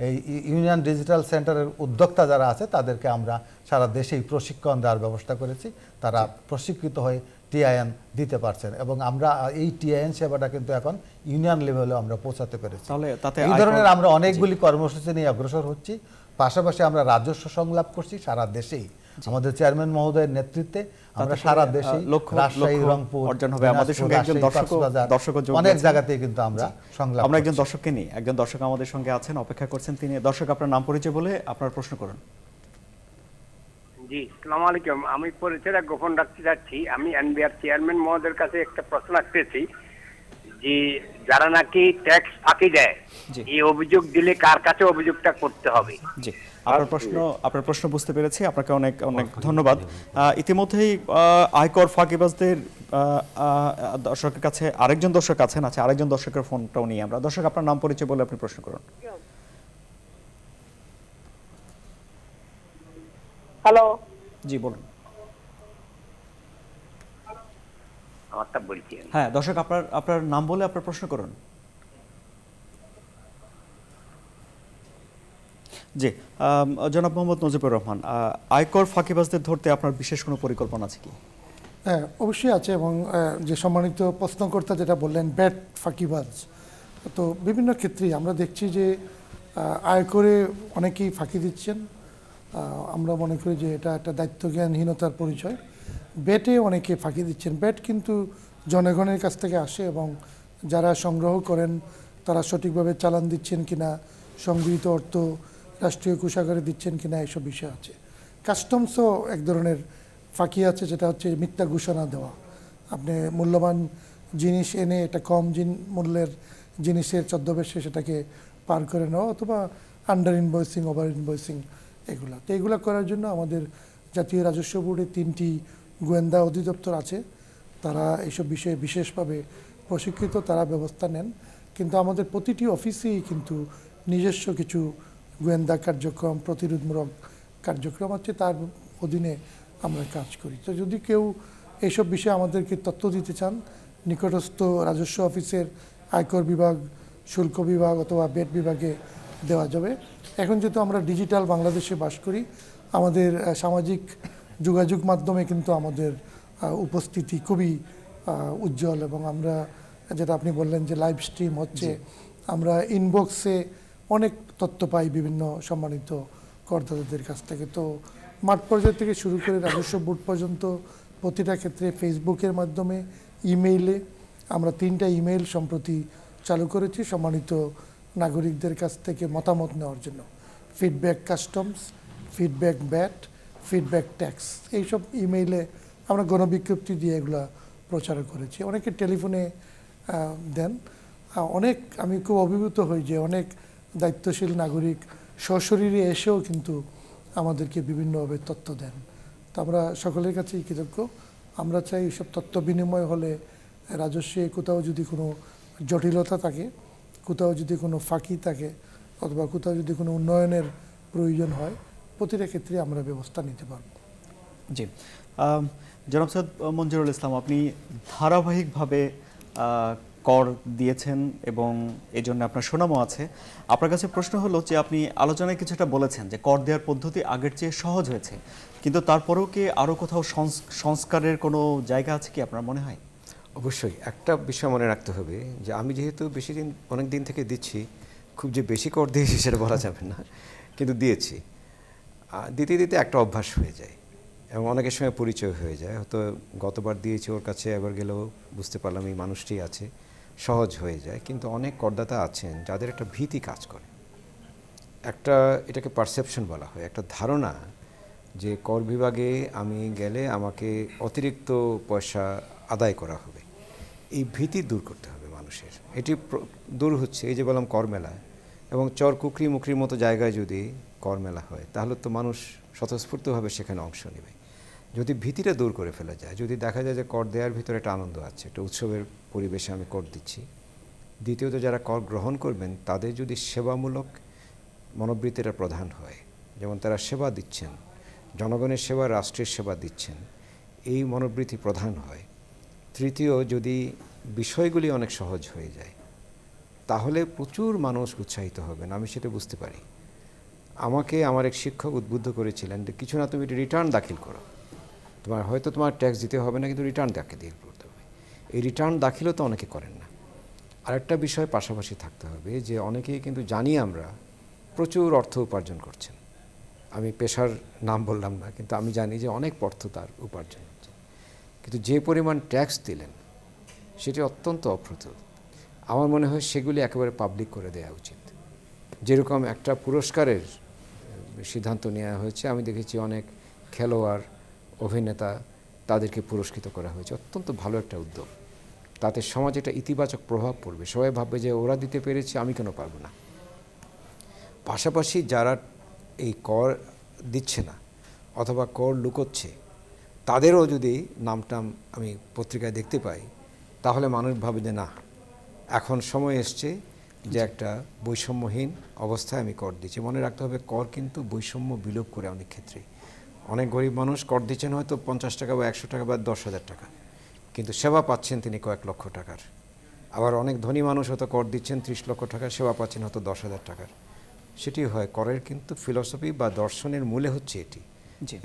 এই ইউনিয়ন ডিজিটাল সেন্টারের উদ্যোক্তা যারা আছে তাদেরকে আমরা সারা দেশেই প্রশিক্ষণ দেওয়ার ব্যবস্থা করেছি। তারা প্রশিক্ষিত হয়ে টিআইএন দিতে পারছেন এবং আমরা এই টিআইএন সেবাটা কিন্তু এখন ইউনিয়ন লেভেলে আমরা পৌঁছাতে পেরেছি। এই ধরনের আমরা অনেকগুলি কর্মসূচি নিয়ে অগ্রসর হচ্ছি। পাশাপাশি আমরা রাজস্ব সংলাপ করছি সারা দেশেই। আমাদের চেয়ারম্যান মহোদয়ের নেতৃত্বে আমরা সারা দেশে রাজশাহী, রংপুর অর্জন হবে। আমাদের সঙ্গে একজন দর্শক অনেক জায়গাতেই কিন্তু আমরা সংলাপ। আমরা একজন দর্শককে নিই, একজন দর্শক আমাদের সঙ্গে আছেন, অপেক্ষা করছেন তিনি। দর্শক, আপনার নাম পরিচয় বলে আপনার প্রশ্ন করুন। জি, আসসালামু আলাইকুম। আমি পরিচয়টা গোপন রাখতে চাচ্ছি। আমি এনবিআর চেয়ারম্যান মহোদয়ের কাছে একটা প্রশ্ন রাখতেছি যে যারা নাকি ট্যাক্স ফাঁকি দেয়, এই অভিযোগ দিলে কার কাছে অভিযোগটা করতে হবে? জি, আপনার প্রশ্ন বুঝতে পেরেছি। আপনাকে অনেক অনেক ধন্যবাদ। ইতিমধ্যেই আয়কর ফাঁকিবাজদের দর্শকের কাছে আরেকজন দর্শক আছেন। আচ্ছা, আরেকজন দর্শকের ফোনটাও নিয়ে আমরা। দর্শক, আপনার নাম পরিচয় বলে আপনি প্রশ্ন করুন। হ্যালো, জি বলুন। আমারটা বলছি। হ্যাঁ দর্শক, আপনার নাম বলে আপনার প্রশ্ন করুন। জি, জনাব মোহাম্মদ নজিবুর রহমান, আয়কর ফাঁকিবাজদের ধরতে আপনার বিশেষ কোনো পরিকল্পনা আছে কি? হ্যাঁ, অবশ্যই আছে। এবং যে সম্মানিত প্রশ্নকর্তা যেটা বললেন ব্যাট ফাঁকিবাজ, তো বিভিন্ন ক্ষেত্রেই আমরা দেখছি যে আয়করে অনেকেই ফাঁকি দিচ্ছেন। আমরা মনে করি যে এটা একটা দায়িত্বজ্ঞানহীনতার পরিচয়। ব্যাটে অনেকে ফাঁকি দিচ্ছেন। ব্যাট কিন্তু জনগণের কাছ থেকে আসে এবং যারা সংগ্রহ করেন তারা সঠিকভাবে চালান দিচ্ছেন কিনা, সংগৃহীত অর্থ রাষ্ট্রীয় কোষাগারে দিচ্ছেন কিনা, এইসব বিষয় আছে। কাস্টমসও এক ধরনের ফাঁকি আছে, যেটা হচ্ছে মিথ্যা ঘোষণা দেওয়া। আপনি মূল্যবান জিনিস এনে এটা কম মূল্যের জিনিসের ছদ্মবেশে সেটাকে পার করে নেওয়া, অথবা আন্ডার ইনভয়েসিং, ওভার ইনভয়েসিং, এগুলা। তো এগুলো করার জন্য আমাদের জাতীয় রাজস্ব বোর্ডে 3টি গোয়েন্দা অধিদপ্তর আছে। তারা এইসব বিষয়ে বিশেষভাবে প্রশিক্ষিত, তারা ব্যবস্থা নেন। কিন্তু আমাদের প্রতিটি অফিসেই কিন্তু নিজস্ব কিছু গোয়েন্দা কার্যক্রম, প্রতিরোধমূলক কার্যক্রম আছে, তার অধীনে আমরা কাজ করি। তো যদি কেউ এইসব বিষয়ে আমাদেরকে তথ্য দিতে চান, নিকটস্থ রাজস্ব অফিসের আয়কর বিভাগ, শুল্ক বিভাগ অথবা বেট বিভাগে দেওয়া যাবে। এখন যেহেতু আমরা ডিজিটাল বাংলাদেশে বাস করি, আমাদের সামাজিক যোগাযোগ মাধ্যমে কিন্তু আমাদের উপস্থিতি খুবই উজ্জ্বল এবং আমরা যেটা আপনি বললেন যে লাইভ স্ট্রিম হচ্ছে, আমরা ইনবক্সে অনেক তথ্য পাই বিভিন্ন সম্মানিত করদাতাদের কাছ থেকে। তো মাঠ পর্যায় থেকে শুরু করে রাজস্ব বোর্ড পর্যন্ত প্রতিটা ক্ষেত্রে ফেসবুকের মাধ্যমে, ইমেইলে, আমরা 3টা ইমেইল সম্প্রতি চালু করেছি সম্মানিত নাগরিকদের কাছ থেকে মতামত নেওয়ার জন্য। Feedback customs, feedback bat, feedback tax, এইসব ইমেইলে আমরা গণবিজ্ঞপ্তি দিয়ে এগুলা প্রচার করেছি। অনেকে টেলিফোনে দেন। অনেক, আমি খুব অভিভূত হই যে অনেক দায়িত্বশীল নাগরিক সশরীরে এসেও কিন্তু আমাদেরকে বিভিন্নভাবে তথ্য দেন। তো আমরা সকলের কাছেই কৃতজ্ঞ। আমরা চাই এইসব তথ্য বিনিময় হলে রাজস্বে কোথাও যদি কোনো জটিলতা থাকে, কোথাও যদি কোনো ফাঁকি থাকে, অথবা কোথাও যদি কোনো উন্নয়নের প্রয়োজন হয়, প্রতিটা ক্ষেত্রে আমরা ব্যবস্থা নিতে পারব। জি, জনাব সৈয়দ মঞ্জুরুল ইসলাম, আপনি ধারাবাহিকভাবে কর দিয়েছেন এবং এই জন্য আপনার সুনামও আছে। আপনার কাছে প্রশ্ন হলো যে আপনি আলোচনায় কিছুটা বলেছেন যে কর দেওয়ার পদ্ধতি আগের চেয়ে সহজ হয়েছে, কিন্তু তারপরেও কি আরও কোথাও সংস্কারের কোনো জায়গা আছে কি আপনার মনে হয়? অবশ্যই একটা বিষয় মনে রাখতে হবে যে আমি যেহেতু অনেক দিন থেকে দিচ্ছি, খুব যে বেশি কর দিয়েছি সেটা বলা যাবে না, কিন্তু দিয়েছি। দিতে দিতে একটা অভ্যাস হয়ে যায় এবং অনেকের সঙ্গে পরিচয় হয়ে যায়। হয়তো গতবার দিয়েছি ওর কাছে, এবার গেলেও বুঝতে পারলাম এই মানুষটি আছে, সহজ হয়ে যায়। কিন্তু অনেক করদাতা আছেন যাদের একটা ভীতি কাজ করে, এটাকে পারসেপশন বলা হয়, একটা ধারণা যে কর বিভাগে আমি গেলে আমাকে অতিরিক্ত পয়সা আদায় করা হবে, এই ভীতি দূর করতে হবে মানুষের। এটি দূর হচ্ছে এই যে বললাম কর মেলা, এবং চর কুকরি মুকরির মতো জায়গায় যদি কর মেলা হয় তাহলে তো মানুষ স্বতঃস্ফূর্তভাবে সেখানে অংশ নেবে। যদি ভীতিটা দূর করে ফেলা যায়, যদি দেখা যায় যে কর দেওয়ার ভিতরে একটা আনন্দ আছে, একটা উৎসবের পরিবেশে আমি কর দিচ্ছি। দ্বিতীয়ত যারা কর গ্রহণ করবেন তাদের যদি সেবামূলক মনোবৃত্তিটা প্রধান হয়, যেমন তারা সেবা দিচ্ছেন, জনগণের সেবা, রাষ্ট্রের সেবা দিচ্ছেন, এই মনোবৃত্তি প্রধান হয়। তৃতীয়, যদি বিষয়গুলি অনেক সহজ হয়ে যায় তাহলে প্রচুর মানুষ উৎসাহিত হবেন, আমি সেটা বুঝতে পারি। আমাকে আমার এক শিক্ষক উদ্বুদ্ধ করেছিলেন যে কিছু না, তুমি রিটার্ন দাখিল করো, হয়তো তোমার ট্যাক্স দিতে হবে না, কিন্তু রিটার্ন দাখিল করতে হবে। এই রিটার্ন দাখিলও তো অনেকে করেন না। আরেকটা বিষয় পাশাপাশি থাকতে হবে যে অনেকেই কিন্তু জানি আমরা প্রচুর অর্থ উপার্জন করছেন। আমি পেশার নাম বললাম না, কিন্তু আমি জানি যে অনেক অর্থ তার উপার্জন হচ্ছে, কিন্তু যে পরিমাণ ট্যাক্স দিলেন সেটি অত্যন্ত অপ্রতুল। আমার মনে হয় সেগুলি একেবারে পাবলিক করে দেওয়া উচিত। যেরকম একটা পুরস্কারের সিদ্ধান্ত নেওয়া হয়েছে, আমি দেখেছি অনেক খেলোয়াড়, অভিনেতা, তাদেরকে পুরস্কৃত করা হয়েছে, অত্যন্ত ভালো একটা উদ্যোগ। তাতে সমাজে একটা ইতিবাচক প্রভাব পড়বে, সবাই ভাববে যে ওরা দিতে পেরেছে, আমি কেন পারবো না। পাশাপাশি যারা এই কর দিচ্ছে না অথবা কর লুকোচ্ছে তাদেরও যদি নামটাম আমি পত্রিকায় দেখতে পাই তাহলে মানুষ ভাবে যে না, এখন সময় এসছে যে একটা বৈষম্যহীন অবস্থায় আমি কর দিচ্ছি। মনে রাখতে হবে কর কিন্তু বৈষম্য বিলোপ করে অনেক ক্ষেত্রে। অনেক গরিব মানুষ কর দিচ্ছেন হয়তো 50 টাকা বা 100 টাকা বা 10,000 টাকা, কিন্তু সেবা পাচ্ছেন তিনি কয়েক লক্ষ টাকার। আবার অনেক ধনী মানুষ হয়তো কর দিচ্ছেন 30 লক্ষ টাকা, সেবা পাচ্ছেন হয়তো 10,000 টাকার। সেটি হয় করের কিন্তু ফিলসফি বা দর্শনের মূলে হচ্ছে এটি,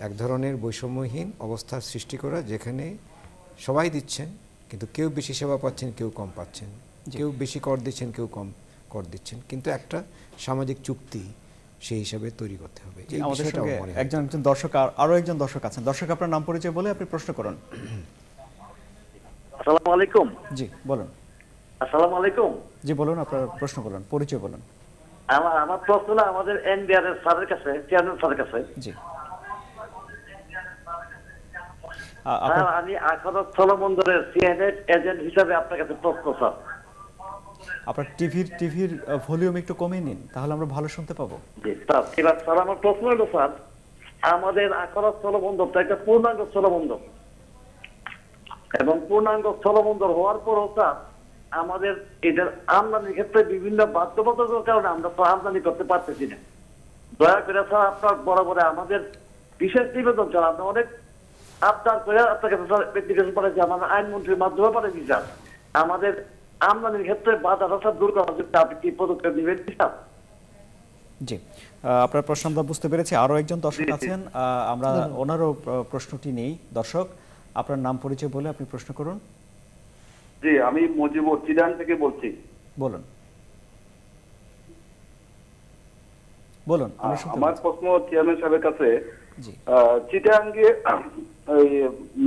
এক ধরনের বৈষম্যহীন অবস্থার সৃষ্টি করা, যেখানে সবাই দিচ্ছেন কিন্তু কেউ বেশি সেবা পাচ্ছেন, কেউ কম পাচ্ছেন, কেউ বেশি কর দিচ্ছেন, কেউ কম কর দিচ্ছেন, কিন্তু একটা সামাজিক চুক্তি সেই হিসাবে তৈরি করতে হবে। আমাদের সঙ্গে একজন দর্শক, আরো একজন দর্শক আছেন। দর্শক, আপনার নাম পরিচয় বলে আপনি প্রশ্ন করুন। আসসালামু আলাইকুম। জি বলুন। আসসালামু আলাইকুম। জি বলুন, আপনার প্রশ্ন বলুন, পরিচয় বলুন। আমার প্রশ্ন আমাদের এনবিআর এর স্যারের কাছে, চেয়ারম্যান স্যারের কাছে। জি। আমি আখাউড়া স্থলবন্দরের সিএনএট এজেন্ট হিসাবে আপনার কাছে প্রশ্ন স্যার। আপনার টিভির ভলিউম একটু কমিয়ে নিন, তাহলে আমরা ভালো শুনতে পাবো। জি স্যার। এবার স্যার আমার প্রশ্ন হলো স্যার, আমাদের আখাউড়া স্থলবন্দরটা একটা পূর্ণাঙ্গ স্থলবন্দর, এবং পূর্ণাঙ্গ স্থলবন্দর হওয়ার পরও স্যার আমাদের এদের আমদানির ক্ষেত্রে বিভিন্ন বাধ্যবাধকতার কারণে আমরা তো আমদানি করতে পারতেছি না। দয়া করে স্যার আপনার বরাবরে আমাদের বিশেষ নিবেদন স্যার, আমরা অনেক আবদার করে আপনার কাছে স্যার ব্যক্তিগত পাঠাচ্ছি, আমাদের আইনমন্ত্রীর মাধ্যমে পাঠাচ্ছি স্যার, আমাদের আমদানির ক্ষেত্রে বাধাটা দূর করার জন্য আপনি কি পদক্ষেপ নেবেন স্যার? জি, আপনার প্রশ্ন আমরা বুঝতে পেরেছি। আরো একজন দর্শক আছেন, আমরা ওনারও প্রশ্নটি নেই। দর্শক, আপনার নাম পরিচয় বলে আপনি প্রশ্ন করুন। জি, আমি মুজিবুর চিটাং থেকে বলছি। বলুন বলুন। আমার প্রশ্ন চেয়ারম্যান সাহেবের কাছে, জি, চিটাঙ্গে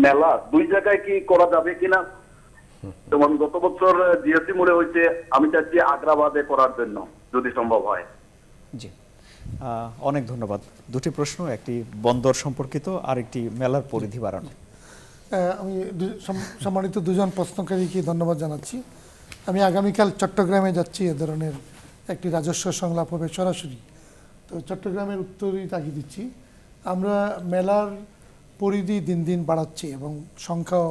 মেলা দুই জায়গায় কি করা যাবে কিনা? যেমন গত বছর জিএসটি মোড়ে হয়েছে, আমি চাচ্ছি আগ্রাবাদে করার জন্য যদি সম্ভব হয়। জি, অনেক ধন্যবাদ। দুটি প্রশ্ন, একটি বন্দর সম্পর্কিত আর একটি মেলার পরিধি বাড়ানো। আমি সম্মানিত দুজন প্রশ্নকারীকে ধন্যবাদ জানাচ্ছি। আমি আগামীকাল চট্টগ্রামে যাচ্ছি, এ ধরনের একটি রাজস্ব সংলাপ হবে সরাসরি। তো চট্টগ্রামের উত্তরই তাকিয়ে দিচ্ছি। আমরা মেলার পরিধি দিন দিন বাড়াচ্ছি এবং সংখ্যাও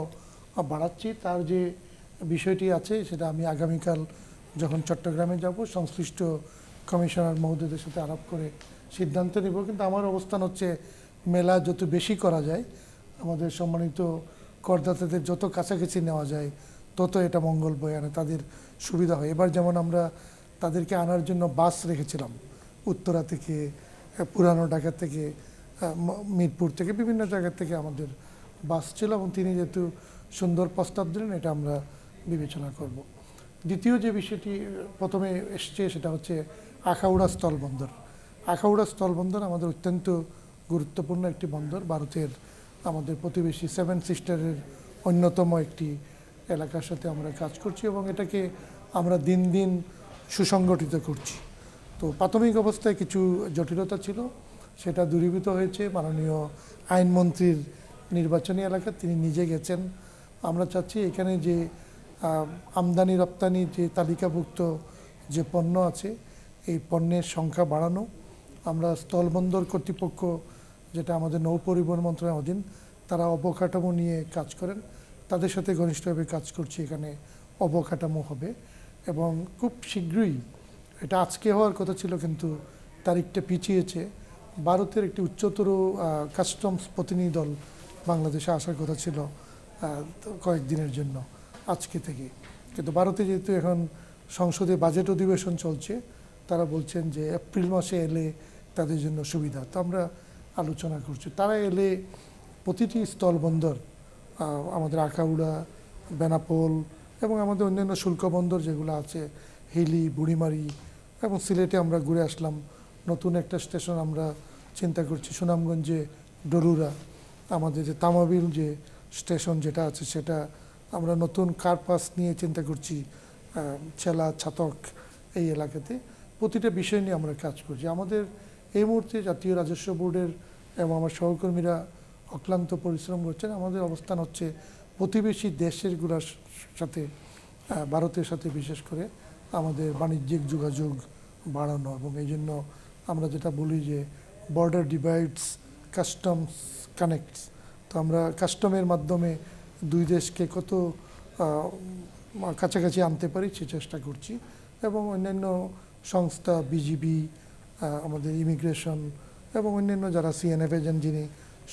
বাড়াচ্ছি। তার যে বিষয়টি আছে সেটা আমি আগামীকাল যখন চট্টগ্রামে যাব সংশ্লিষ্ট কমিশনার মহোদয়দের সাথে আলাপ করে সিদ্ধান্ত নেব। কিন্তু আমার অবস্থান হচ্ছে মেলা যত বেশি করা যায়, আমাদের সম্মানিত করদাতাদের যত কাছাকাছি নেওয়া যায় তত এটা মঙ্গল বয়ে আনে, তাদের সুবিধা হয়। এবার যেমন আমরা তাদেরকে আনার জন্য বাস রেখেছিলাম, উত্তরা থেকে, পুরানো ঢাকা থেকে, মিরপুর থেকে, বিভিন্ন জায়গা থেকে আমাদের বাস ছিল, এবং তিনি যেহেতু সুন্দর প্রস্তাব দিলেন এটা আমরা বিবেচনা করব। দ্বিতীয় যে বিষয়টি প্রথমে এসছে সেটা হচ্ছে আখাউড়া স্থলবন্দর। আখাউড়া স্থলবন্দর আমাদের অত্যন্ত গুরুত্বপূর্ণ একটি বন্দর, ভারতের আমাদের প্রতিবেশী 7 সিস্টারের অন্যতম একটি এলাকার সাথে আমরা কাজ করছি, এবং এটাকে আমরা দিন দিন সুসংগঠিত করছি। তো প্রাথমিক অবস্থায় কিছু জটিলতা ছিল, সেটা দূরীভূত হয়েছে। মাননীয় আইনমন্ত্রীর নির্বাচনী এলাকা, তিনি নিজে গেছেন। আমরা চাচ্ছি এখানে যে আমদানি রপ্তানি যে তালিকাভুক্ত যে পণ্য আছে এই পণ্যের সংখ্যা বাড়ানো। আমরা স্থলবন্দর কর্তৃপক্ষ, যেটা আমাদের নৌ পরিবহন মন্ত্রণালয়ের অধীন, তারা অবকাঠামো নিয়ে কাজ করেন, তাদের সাথে ঘনিষ্ঠভাবে কাজ করছি। এখানে অবকাঠামো হবে এবং খুব শীঘ্রই, এটা আজকে হওয়ার কথা ছিল কিন্তু তারিখটা পিছিয়েছে, ভারতের একটি উচ্চতর কাস্টমস প্রতিনিধি দল বাংলাদেশে আসার কথা ছিল কয়েকদিনের জন্য আজকে থেকে। কিন্তু ভারতে যেহেতু এখন সংসদে বাজেট অধিবেশন চলছে, তারা বলছেন যে এপ্রিল মাসে এলে তাদের জন্য সুবিধা। তো আমরা আলোচনা করছি, তারা এলে প্রতিটি স্থলবন্দর, আমাদের আখাউড়া, বেনাপোল এবং আমাদের অন্যান্য শুল্ক বন্দর যেগুলো আছে, হিলি, বুড়িমারি এবং সিলেটে আমরা ঘুরে আসলাম। নতুন একটা স্টেশন আমরা চিন্তা করছি সুনামগঞ্জে, ডলুরা। আমাদের যে তামাবিল যে স্টেশন যেটা আছে, সেটা আমরা নতুন কার্পাস নিয়ে চিন্তা করছি ছেলা, ছাতক এই এলাকাতে। প্রতিটা বিষয় নিয়ে আমরা কাজ করছি। আমাদের এই মুহূর্তে জাতীয় রাজস্ব বোর্ডের এবং আমার সহকর্মীরা অক্লান্ত পরিশ্রম করছেন। আমাদের অবস্থান হচ্ছে প্রতিবেশী দেশেরগুলোর সাথে, ভারতের সাথে বিশেষ করে আমাদের বাণিজ্যিক যোগাযোগ বাড়ানো। এবং এই জন্য আমরা যেটা বলি যে বর্ডার ডিভাইডস, কাস্টমস কানেক্টস। তো আমরা কাস্টমের মাধ্যমে দুই দেশকে কত কাছাকাছি আনতে পারি সে চেষ্টা করছি। এবং অন্যান্য সংস্থা, বিজিবি, আমাদের ইমিগ্রেশন এবং অন্যান্য যারা সিএনএফ এজেন্ট, যিনি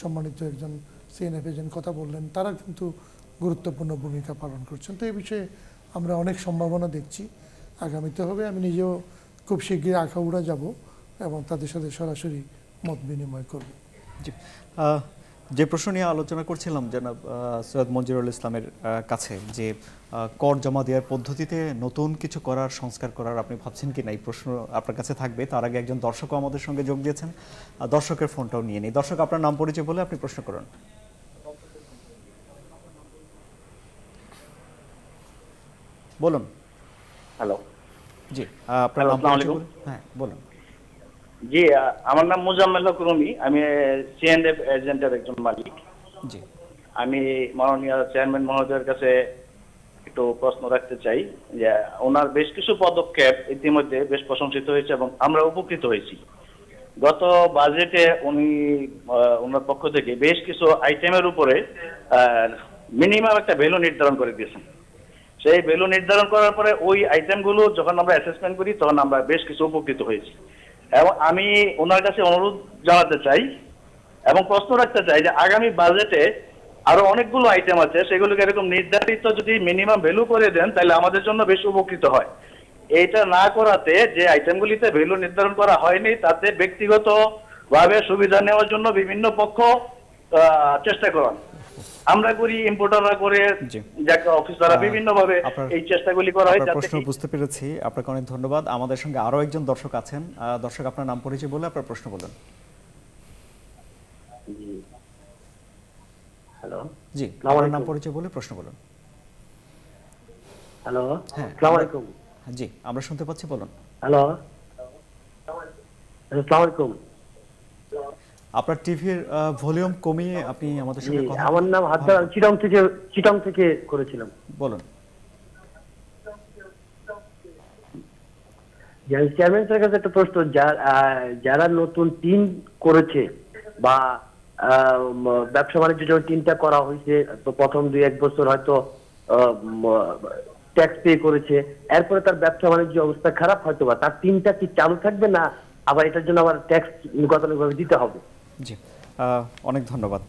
সম্মানিত একজন সিএনএফ এজেন্ট কথা বললেন, তারা কিন্তু গুরুত্বপূর্ণ ভূমিকা পালন করছেন। তো এই বিষয়ে আমরা অনেক সম্ভাবনা দেখছি আগামীতে হবে। আমি নিজেও খুব শীঘ্রই আখাউড়া যাব এবং তাদের সাথে সরাসরি মত বিনিময় করব। জি, যে প্রশ্ন নিয়ে আলোচনা করছিলাম জনাব সৈয়দ মঞ্জুরুল ইসলামের কাছে, যে কর জমা দেওয়ার পদ্ধতিতে নতুন কিছু করার, সংস্কার করার আপনি ভাবছেন কি না, এই প্রশ্ন আপনার কাছে থাকবে। তার আগে একজন দর্শকও আমাদের সঙ্গে যোগ দিয়েছেন, দর্শকের ফোনটাও নিয়ে নিই। দর্শক, আপনার নাম পরিচয় বলে আপনি প্রশ্ন করুন। বলুন। হ্যালো। জি, আপনার নাম পরিচয় বলুন। হ্যাঁ, বলুন। জি, আমার নাম মুজাম্মেল হক রুমি, আমি সিএনএফ এজেন্টের একজন মালিক। জি, আমি মাননীয় চেয়ারম্যান মহোদয়ের কাছে একটু প্রশ্ন রাখতে চাই যে ওনার বেশ কিছু পদক্ষেপ ইতিমধ্যে বেশ প্রশংসিত হয়েছে এবং আমরা উপকৃত হয়েছি। গত বাজেটে উনি ওনার পক্ষ থেকে বেশ কিছু আইটেমের উপরে মিনিমাম একটা ভ্যালু নির্ধারণ করে দিয়েছেন। সেই ভ্যালু নির্ধারণ করার পরে ওই আইটেমগুলো যখন আমরা অ্যাসেসমেন্ট করি তখন আমরা বেশ কিছু উপকৃত হয়েছি। এবং আমি ওনার কাছে অনুরোধ জানাতে চাই এবং প্রশ্ন রাখতে চাই যে আগামী বাজেটে আরো অনেকগুলো আইটেম আছে, সেগুলোকে এরকম নির্ধারিত যদি মিনিমাম ভ্যালু করে দেন তাহলে আমাদের জন্য বেশি উপকৃত হয়। এইটা না করাতে, যে আইটেমগুলিতে ভ্যালু নির্ধারণ করা হয়নি, তাতে ব্যক্তিগত ভাবে সুবিধা নেওয়ার জন্য বিভিন্ন পক্ষ চেষ্টা করেন। আমরা করি, ইম্পোর্টাররা করে, যাকে অফিসাররা বিভিন্ন ভাবে এই চেষ্টাগুলি করা হয়। প্রশ্ন বুঝতে পেরেছি, আপনাকে অনেক ধন্যবাদ। আমাদের সঙ্গে আরো একজন দর্শক আছেন। দর্শক, আপনার নাম পরিচয় বলে আপনার প্রশ্ন বলুন। হ্যালো। জি, আপনার নাম পরিচয় বলে প্রশ্ন বলুন। হ্যালো। হ্যাঁ, আসসালামু আলাইকুম। জি, আমরা শুনতে পাচ্ছি, বলুন। হ্যালো। আসসালামু আলাইকুম। আপনার টিভির ভলিউম কমিয়ে আপনি আমাদের সঙ্গে কথা। আমার নাম হাসান, চিটং থেকে করেছিলাম। বলুন। চেয়ারম্যান স্যারের কাছে একটা প্রশ্ন, যারা নতুন টিম করেছে বা ব্যবসা বাণিজ্য যখন টিমটা করা হয়েছে, তো প্রথম 2-1 বছর হয়তো ট্যাক্স পে করেছে, এরপরে তার ব্যবসা বাণিজ্য অবস্থা খারাপ, হয়তো বা তার টিমটা কি চালু থাকবে না আবার এটার জন্য আবার ট্যাক্স গতানুগতিকভাবে দিতে হবে? জি, অনেক ধন্যবাদ।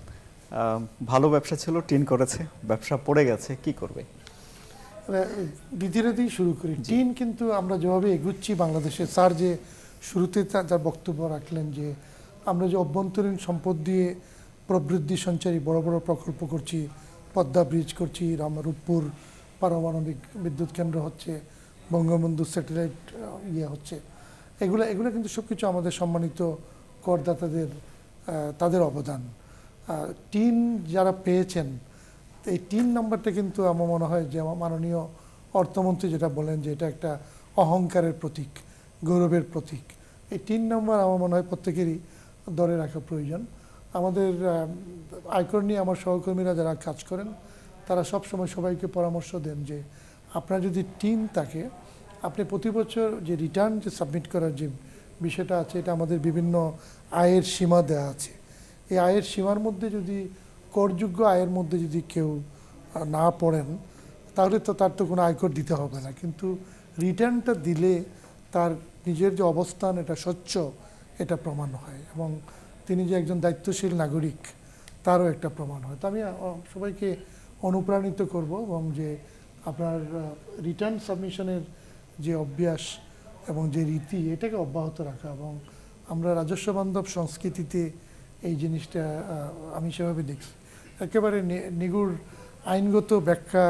ভালো ব্যবসা ছিল, টিন করেছে, ব্যবসা পড়ে গেছে, কি করবে? ধীরে ধীরে শুরু করি। টিন কিন্তু আমরা যেভাবে এগুচ্ছি বাংলাদেশে, স্যার যে শুরুতে তার বক্তব্য রাখলেন যে আমরা যে অভ্যন্তরীণ সম্পদ দিয়ে প্রবৃদ্ধি সঞ্চারী বড় বড় প্রকল্প করছি, পদ্মা ব্রিজ করছি, রূপপুর পারমাণবিক বিদ্যুৎ কেন্দ্র হচ্ছে, বঙ্গবন্ধু স্যাটেলাইট হচ্ছে, এগুলো কিন্তু সব কিছু আমাদের সম্মানিত করদাতাদের তাদের অবদান। টিন যারা পেয়েছেন, এই 3 নম্বরটা কিন্তু আমার মনে হয় যে আমার মাননীয় অর্থমন্ত্রী যেটা বলেন যে এটা একটা অহংকারের প্রতীক, গৌরবের প্রতীক। এই 3 নম্বর আমার মনে হয় প্রত্যেকেরই ধরে রাখা প্রয়োজন। আমাদের আয়কর নিয়ে আমার সহকর্মীরা যারা কাজ করেন তারা সবসময় সবাইকে পরামর্শ দেন যে আপনার যদি টিম থাকে আপনি প্রতি বছর যে রিটার্ন যে সাবমিট করার যে বিষয়টা আছে এটা আমাদের বিভিন্ন আয়ের সীমা দেওয়া আছে। এই আয়ের সীমার মধ্যে যদি করযোগ্য আয়ের মধ্যে যদি কেউ না পড়েন তাহলে তো তার তো কোনো আয়কর দিতে হবে না, কিন্তু রিটার্নটা দিলে তার নিজের যে অবস্থান এটা স্বচ্ছ এটা প্রমাণ হয় এবং তিনি যে একজন দায়িত্বশীল নাগরিক তারও একটা প্রমাণ হয়। তো আমি সবাইকে অনুপ্রাণিত করব এবং যে আপনার রিটার্ন সাবমিশনের যে অভ্যাস এবং যে রীতি এটাকে অব্যাহত রাখা এবং আমরা রাজস্ব বান্ধব সংস্কৃতিতে এই জিনিসটা আমি সেভাবে দেখি। একেবারে নিগুড় আইনগত ব্যাখ্যা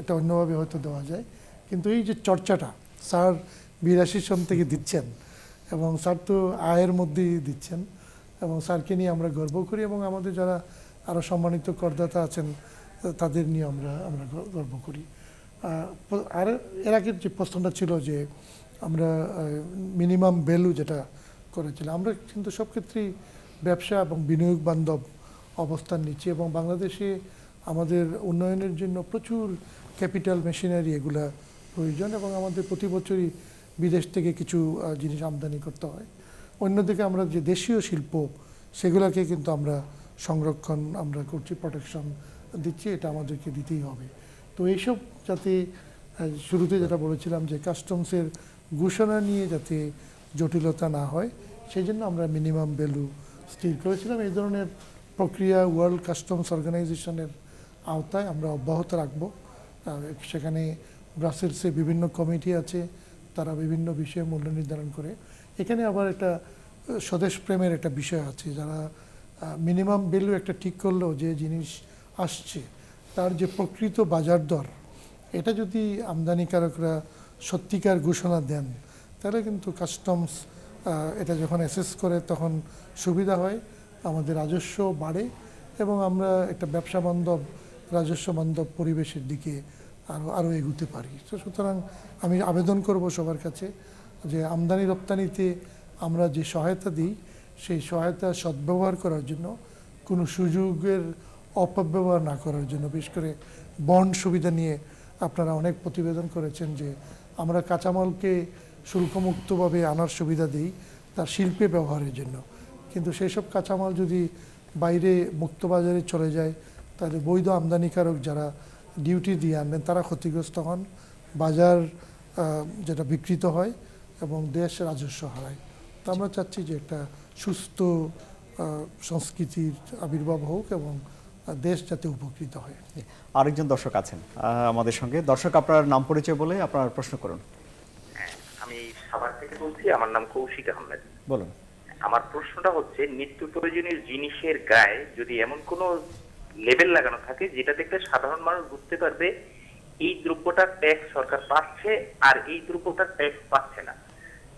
এটা অন্যভাবে হয়তো দেওয়া যায়, কিন্তু এই যে চর্চাটা স্যার 82 সন থেকে দিচ্ছেন এবং স্যার তো আয়ের মধ্যেই দিচ্ছেন এবং স্যারকে নিয়ে আমরা গর্ব করি এবং আমাদের যারা আরও সম্মানিত করদাতা আছেন তাদের নিয়ে আমরা গর্ব করি। আর এর আগের যে প্রশ্নটা ছিল যে আমরা মিনিমাম ভ্যালু যেটা করেছিলাম, আমরা কিন্তু সব ক্ষেত্রেই ব্যবসা এবং বিনিয়োগ বান্ধব অবস্থান নিচ্ছি এবং বাংলাদেশে আমাদের উন্নয়নের জন্য প্রচুর ক্যাপিটাল মেশিনারি এগুলা প্রয়োজন এবং আমাদের প্রতি বছরই বিদেশ থেকে কিছু জিনিস আমদানি করতে হয়। অন্যদিকে আমরা যে দেশীয় শিল্প সেগুলোকে কিন্তু আমরা সংরক্ষণ আমরা করছি, প্রোটেকশন দিচ্ছি, এটা আমাদেরকে দিতেই হবে। তো এইসব যাতে শুরুতে যেটা বলেছিলাম যে কাস্টমসের ঘোষণা নিয়ে যাতে জটিলতা না হয় সেই জন্য আমরা মিনিমাম ভ্যালু স্থির করেছিলাম। এই ধরনের প্রক্রিয়া ওয়ার্ল্ড কাস্টমস অর্গানাইজেশনের আওতায় আমরা অব্যাহত রাখব। সেখানে ব্রাসেলসে বিভিন্ন কমিটি আছে, তারা বিভিন্ন বিষয়ে মূল্য নির্ধারণ করে। এখানে আবার একটা স্বদেশ প্রেমের একটা বিষয় আছে, যারা মিনিমাম ভ্যালু একটা ঠিক করলেও যে জিনিস আসছে তার যে প্রকৃত বাজার দর এটা যদি আমদানিকারকরা সত্যিকার ঘোষণা দেন তাহলে কিন্তু কাস্টমস এটা যখন অ্যাসেস করে তখন সুবিধা হয়, আমাদের রাজস্ব বাড়ে এবং আমরা একটা ব্যবসা বান্ধব রাজস্ব বান্ধব পরিবেশের দিকে আরও এগুতে পারি। তো সুতরাং আমি আবেদন করব সবার কাছে যে আমদানি রপ্তানিতে আমরা যে সহায়তা দিই সেই সহায়তা সদ্ব্যবহার করার জন্য, কোনো সুযোগের অপব্যবহার না করার জন্য। বিশেষ করে বন্ড সুবিধা নিয়ে আপনারা অনেক প্রতিবেদন করেছেন যে আমরা কাঁচামালকে শুল্কমুক্তভাবে আনার সুবিধা দিই তার শিল্পে ব্যবহারের জন্য, কিন্তু সেই সব কাঁচামাল যদি বাইরে মুক্তবাজারে চলে যায় তাহলে বৈধ আমদানিকারক যারা ডিউটি দিয়ে আনবেন তারা ক্ষতিগ্রস্ত হন, বাজার যেটা বিকৃত হয় এবং দেশ রাজস্ব হারায়। তো আমরা চাচ্ছি যে একটা সুস্থ সংস্কৃতির আবির্ভাব হোক এবং দেশ যাতে উপকৃত হয়। আরেকজন দর্শক আছেন আমাদের সঙ্গে। দর্শক, আপনার নাম পরিচয় বলে আপনার প্রশ্ন করুন। আমি সাভার থেকে বলছি, আমার নাম কৌশিক আহমেদ। বলুন। আমার প্রশ্নটা হচ্ছে, নিত্য প্রয়োজনীয় জিনিসের গায়ে যদি এমন কোনো লেবেল লাগানো থাকে যেটা দেখলে সাধারণ মানুষ বুঝতে পারবে এই দ্রব্যটার ট্যাক্স সরকার পাচ্ছে আর এই দ্রব্যটার ট্যাক্স পাচ্ছে না,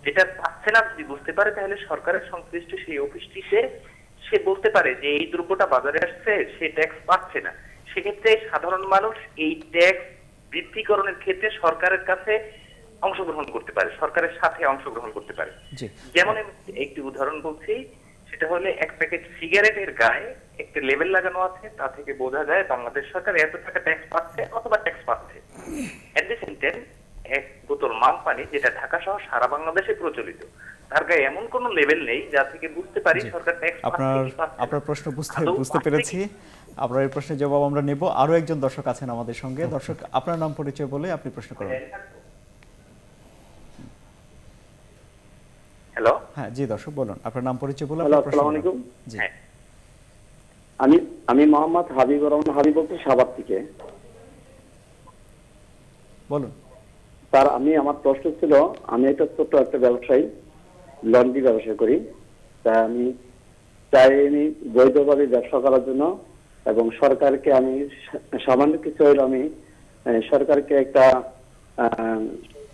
যেটা পাচ্ছে না যদি বুঝতে পারে তাহলে সরকারের সংশ্লিষ্ট সেই অফিসটিতে সে বলতে পারে যে এই দ্রব্যটা বাজারে আসছে, সে ট্যাক্স পাচ্ছে না। সেক্ষেত্রে সাধারণ মানুষ এই ট্যাক্স বৃদ্ধিকরণের ক্ষেত্রে সরকারের কাছে অংশগ্রহণ করতে পারে, সরকারের সাথে অংশগ্রহণ করতে পারে। যেমন একটি উদাহরণ বলছি, সেটা হলে এক প্যাকেট সিগারেটের গায়ে একটা লেবেল লাগানো আছে, তা থেকে বোঝা যায় বাংলাদেশ সরকার এত টাকা ট্যাক্স পাচ্ছে অথবা ট্যাক্স পাচ্ছে। এট দ্য সেম টাইম এক বোতল মাম পানি যেটা ঢাকা সহ সারা বাংলাদেশে প্রচলিত, তার গায়ে এমন কোন লেভেল নেই যা থেকে বুঝতে পারি সরকার ট্যাক্স পাচ্ছে। আপনার প্রশ্ন বুঝতে পেরেছি। আপনার এই প্রশ্নের জবাব আমরা নেব। আরো একজন দর্শক আছেন আমাদের সঙ্গে। দর্শক, আপনার নাম পরিচয় বলে আপনি প্রশ্ন করুন। হ্যালো। হ্যাঁ জি দর্শক, বলুন আপনার নাম পরিচয় বলে আপনার প্রশ্ন। আসসালামু আলাইকুম। জি, আমি মোহাম্মদ হাবিবুর রহমান হাবিব বলছি সাভার থেকে। বলুন স্যার, আমার প্রশ্ন ছিল, আমি একটা ছোট্ট একটা ব্যবসায়ী, লন্ড্রি ব্যবসা করি। তা আমি চাই আমি বৈধভাবে ব্যবসা করার জন্য এবং সরকারকে আমি সামান্য কিছু হইলে আমি সরকারকে একটা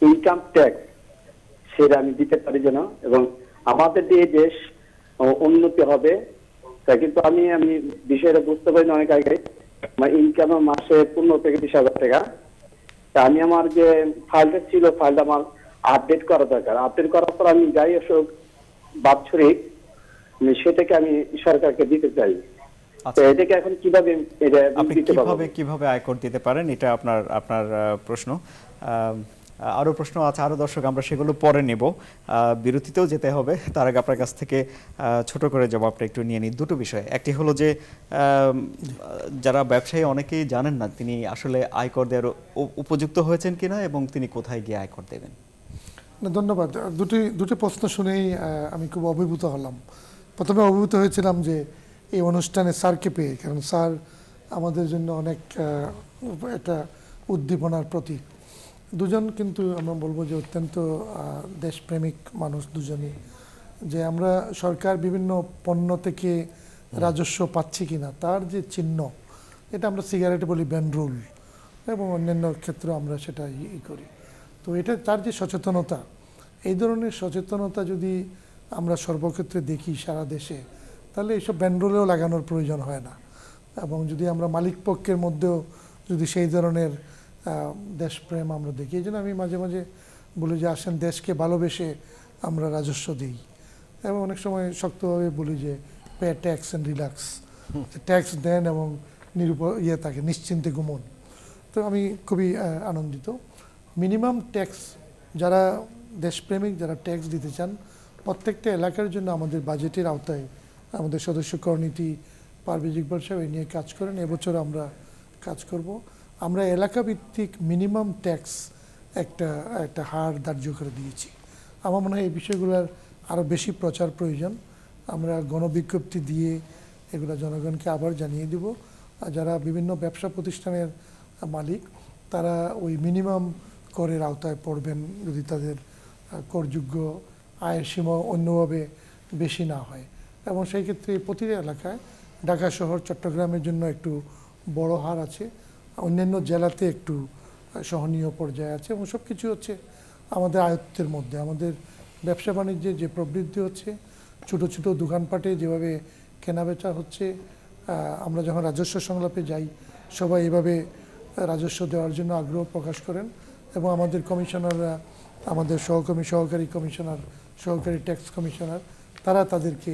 ইনকাম ট্যাক্স সেটা আমি দিতে পারি যেন, এবং আমাদের দিয়ে দেশ উন্নতি হবে। তা কিন্তু আমি বিষয়টা বুঝতে পারি না অনেক আগে। আমার ইনকাম মাসে 15 থেকে 20,000 টাকা। তা আমি আমার যে ফাইলটা ছিল, ফাইলটা আমার আপডেট করা দরকার। আপডেট করার পর আমি যাই অসুখ বাৎসরিক সেটাকে আমি সরকারকে দিতে চাই। তো এটাকে এখন কিভাবে আপনি কিভাবে আয়কর দিতে পারেন, এটা আপনার প্রশ্ন। আরো প্রশ্ন আছে, আরো দর্শক, আমরা সেগুলো পরে নেব, বিরতিতেও যেতে হবে। তার আগে আপনার কাছ থেকে ছোট করে জবাবটা একটু নিয়ে নিই। দুটো বিষয়, একটি হলো যে যারা ব্যবসায়ী অনেকেই জানেন না তিনি আসলে আয়কর দেওয়ার উপযুক্ত হয়েছেন কিনা এবং তিনি কোথায় গিয়ে আয়কর দেবেন। ধন্যবাদ। দুটি প্রশ্ন শুনেই আমি খুব অভিভূত হলাম। প্রথমে অভিভূত হয়েছিলাম যে এই অনুষ্ঠানে স্যারকে পেয়ে, কারণ স্যার আমাদের জন্য অনেক একটা উদ্দীপনার প্রতীক। দুজন কিন্তু আমরা বলবো যে অত্যন্ত দেশপ্রেমিক মানুষ দুজনই। যে আমরা সরকার বিভিন্ন পণ্য থেকে রাজস্ব পাচ্ছি কিনা তার যে চিহ্ন, এটা আমরা সিগারেটে বলি ব্যানরুল, এবং অন্যান্য ক্ষেত্রে আমরা সেটা করি। তো এটা তার যে সচেতনতা, এই ধরনের সচেতনতা যদি আমরা সর্বক্ষেত্রে দেখি সারা দেশে, তাহলে এইসব ব্যানরুলেও লাগানোর প্রয়োজন হয় না। এবং যদি আমরা মালিক পক্ষের মধ্যেও যদি সেই ধরনের দেশপ্রেম আমরা দেখি, এই জন্য আমি মাঝে মাঝে বলি যে আসেন দেশকে ভালোবেসে আমরা রাজস্ব দিই, এবং অনেক সময় শক্তভাবে বলি যে pay tax and relax, tax দেন এবং থাকে নিশ্চিন্তে ঘুমন। তো আমি খুবই আনন্দিত। মিনিমাম ট্যাক্স, যারা দেশপ্রেমিক, যারা ট্যাক্স দিতে চান, প্রত্যেকটা এলাকার জন্য আমাদের বাজেটের আওতায় আমাদের সদস্য করনীতি পারভেজ ইকবাল সাহেব এই নিয়ে কাজ করেন। এবছর আমরা কাজ করব। আমরা এলাকাভিত্তিক মিনিমাম ট্যাক্স একটা হার ধার্য করে দিয়েছি। আমার মনে হয় এই বিষয়গুলোর আরও বেশি প্রচার প্রয়োজন। আমরা গণবিজ্ঞপ্তি দিয়ে এগুলো জনগণকে আবার জানিয়ে দিব। আর যারা বিভিন্ন ব্যবসা প্রতিষ্ঠানের মালিক, তারা ওই মিনিমাম করের আওতায় পড়বেন যদি তাদের করযোগ্য আয়ের সীমা অন্যভাবে বেশি না হয়। এবং সেই ক্ষেত্রে প্রতিটা এলাকায়, ঢাকা শহর চট্টগ্রামের জন্য একটু বড় হার আছে, অন্যান্য জেলাতে একটু সহনীয় পর্যায়ে আছে, এবং সব কিছু হচ্ছে আমাদের আয়ত্তের মধ্যে। আমাদের ব্যবসা বাণিজ্যের যে প্রবৃদ্ধি হচ্ছে, ছোটো ছোটো দোকানপাটে যেভাবে কেনাবেচা হচ্ছে, আমরা যখন রাজস্ব সংলাপে যাই সবাই এভাবে রাজস্ব দেওয়ার জন্য আগ্রহ প্রকাশ করেন, এবং আমাদের কমিশনাররা, আমাদের সহকারী কমিশনার, সহকারী ট্যাক্স কমিশনার, তারা তাদেরকে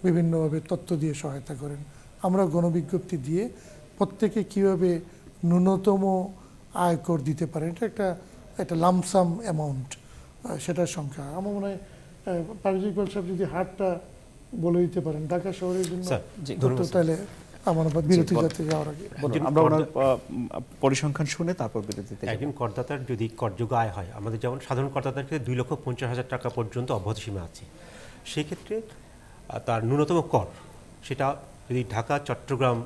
বিভিন্নভাবে তথ্য দিয়ে সহায়তা করেন। আমরা গণবিজ্ঞপ্তি দিয়ে প্রত্যেকে কীভাবে ন্যূনতম আয়কর দিতে পারে, এটা একটা লামসাম অ্যামাউন্ট, সেটার সংখ্যা আমার মনে হয় পারভেজ ইকবাল সাহেব যদি হারটা বলে দিতে পারেন ঢাকা শহরের জন্য, তাহলে আমার বিরতি যাতে যাওয়ার আগে আমরা ওনার পরিসংখ্যান শুনে তারপর বিরতিতে। একজন করদাতার যদি করযোগ্য আয় হয়, আমাদের যেমন সাধারণ করদাতার ক্ষেত্রে 2,50,000 টাকা পর্যন্ত অব্যাহত সীমা আছে, সেই ক্ষেত্রে তার ন্যূনতম কর, সেটা যদি ঢাকা চট্টগ্রাম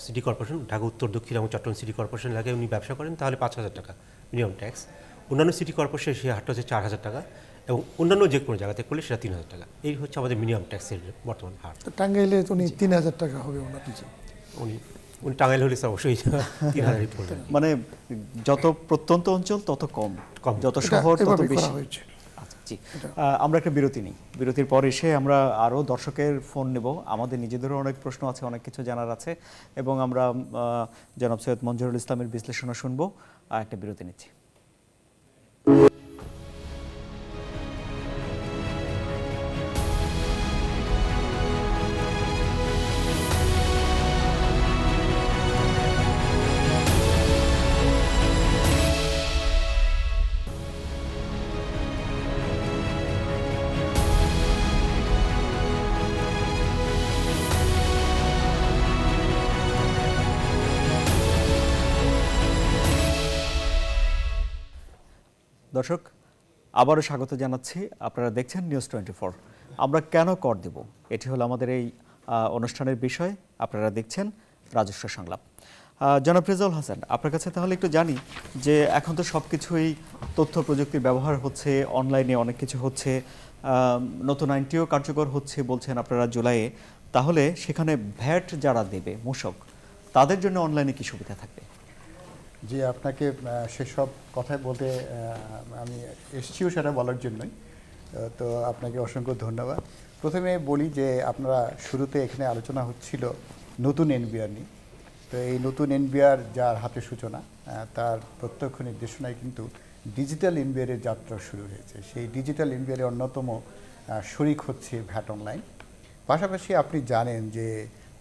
সিটি কর্পোরেশন, ঢাকা উত্তর দক্ষিণ এবং চট্টগ্রাম সিটি কর্পোরেশন এলাকায় উনি ব্যবসা করেন, তাহলে 5,000 টাকা মিনিমাম ট্যাক্স। অন্যান্য সিটি কর্পোরেশন সেই হারটা হচ্ছে 4,000 টাকা, এবং অন্যান্য যে কোনো জায়গাতে করলে সেটা 3,000 টাকা। এই হচ্ছে আমাদের মিনিমাম ট্যাক্সের বর্তমান হার। টাঙ্গাইলে উনি 3,000 টাকা হবে ওনার। উনি টাঙ্গাইল হলে অবশ্যই 3,000 পড়বেন। মানে যত প্রত্যন্ত অঞ্চল তত কম, যত শহর তত বেশি। জি, আমরা একটা বিরতি নিই। বিরতির পর এসে আমরা আরও দর্শকের ফোন নেব। আমাদের নিজেদেরও অনেক প্রশ্ন আছে, অনেক কিছু জানার আছে, এবং আমরা জনাব সৈয়দ মঞ্জুরুল ইসলামের বিশ্লেষণও শুনবো। একটা বিরতি নিচ্ছি। দর্শক, আবারও স্বাগত জানাচ্ছি। আপনারা দেখছেন নিউজ 24। আমরা কেন কর দেব, এটি হলো আমাদের এই অনুষ্ঠানের বিষয়। আপনারা দেখছেন রাজস্ব সংলাপ। জনাব রেজাউল হাসান, আপনার কাছে তাহলে একটু জানি যে এখন তো সব কিছুই তথ্য প্রযুক্তির ব্যবহার হচ্ছে, অনলাইনে অনেক কিছু হচ্ছে, নতুন আইনটিও কার্যকর হচ্ছে বলছেন আপনারা জুলাইয়ে। তাহলে সেখানে ভ্যাট যারা দেবে মূসক, তাদের জন্য অনলাইনে কি সুবিধা থাকবে? জি, আপনাকে সেসব কথাই বলতে আমি এসেছিও সেটা বলার জন্যই। তো আপনাকে অসংখ্য ধন্যবাদ। প্রথমে বলি যে আপনারা শুরুতে এখানে আলোচনা হচ্ছিল নতুন এনবিআর নিয়ে। তো এই নতুন এনবিআর যার হাতে সূচনা, তার প্রত্যক্ষ নির্দেশনায় কিন্তু ডিজিটাল এনবিআরের যাত্রা শুরু হয়েছে। সেই ডিজিটাল এনবিআরের অন্যতম শরিক হচ্ছে ভ্যাট অনলাইন। পাশাপাশি আপনি জানেন যে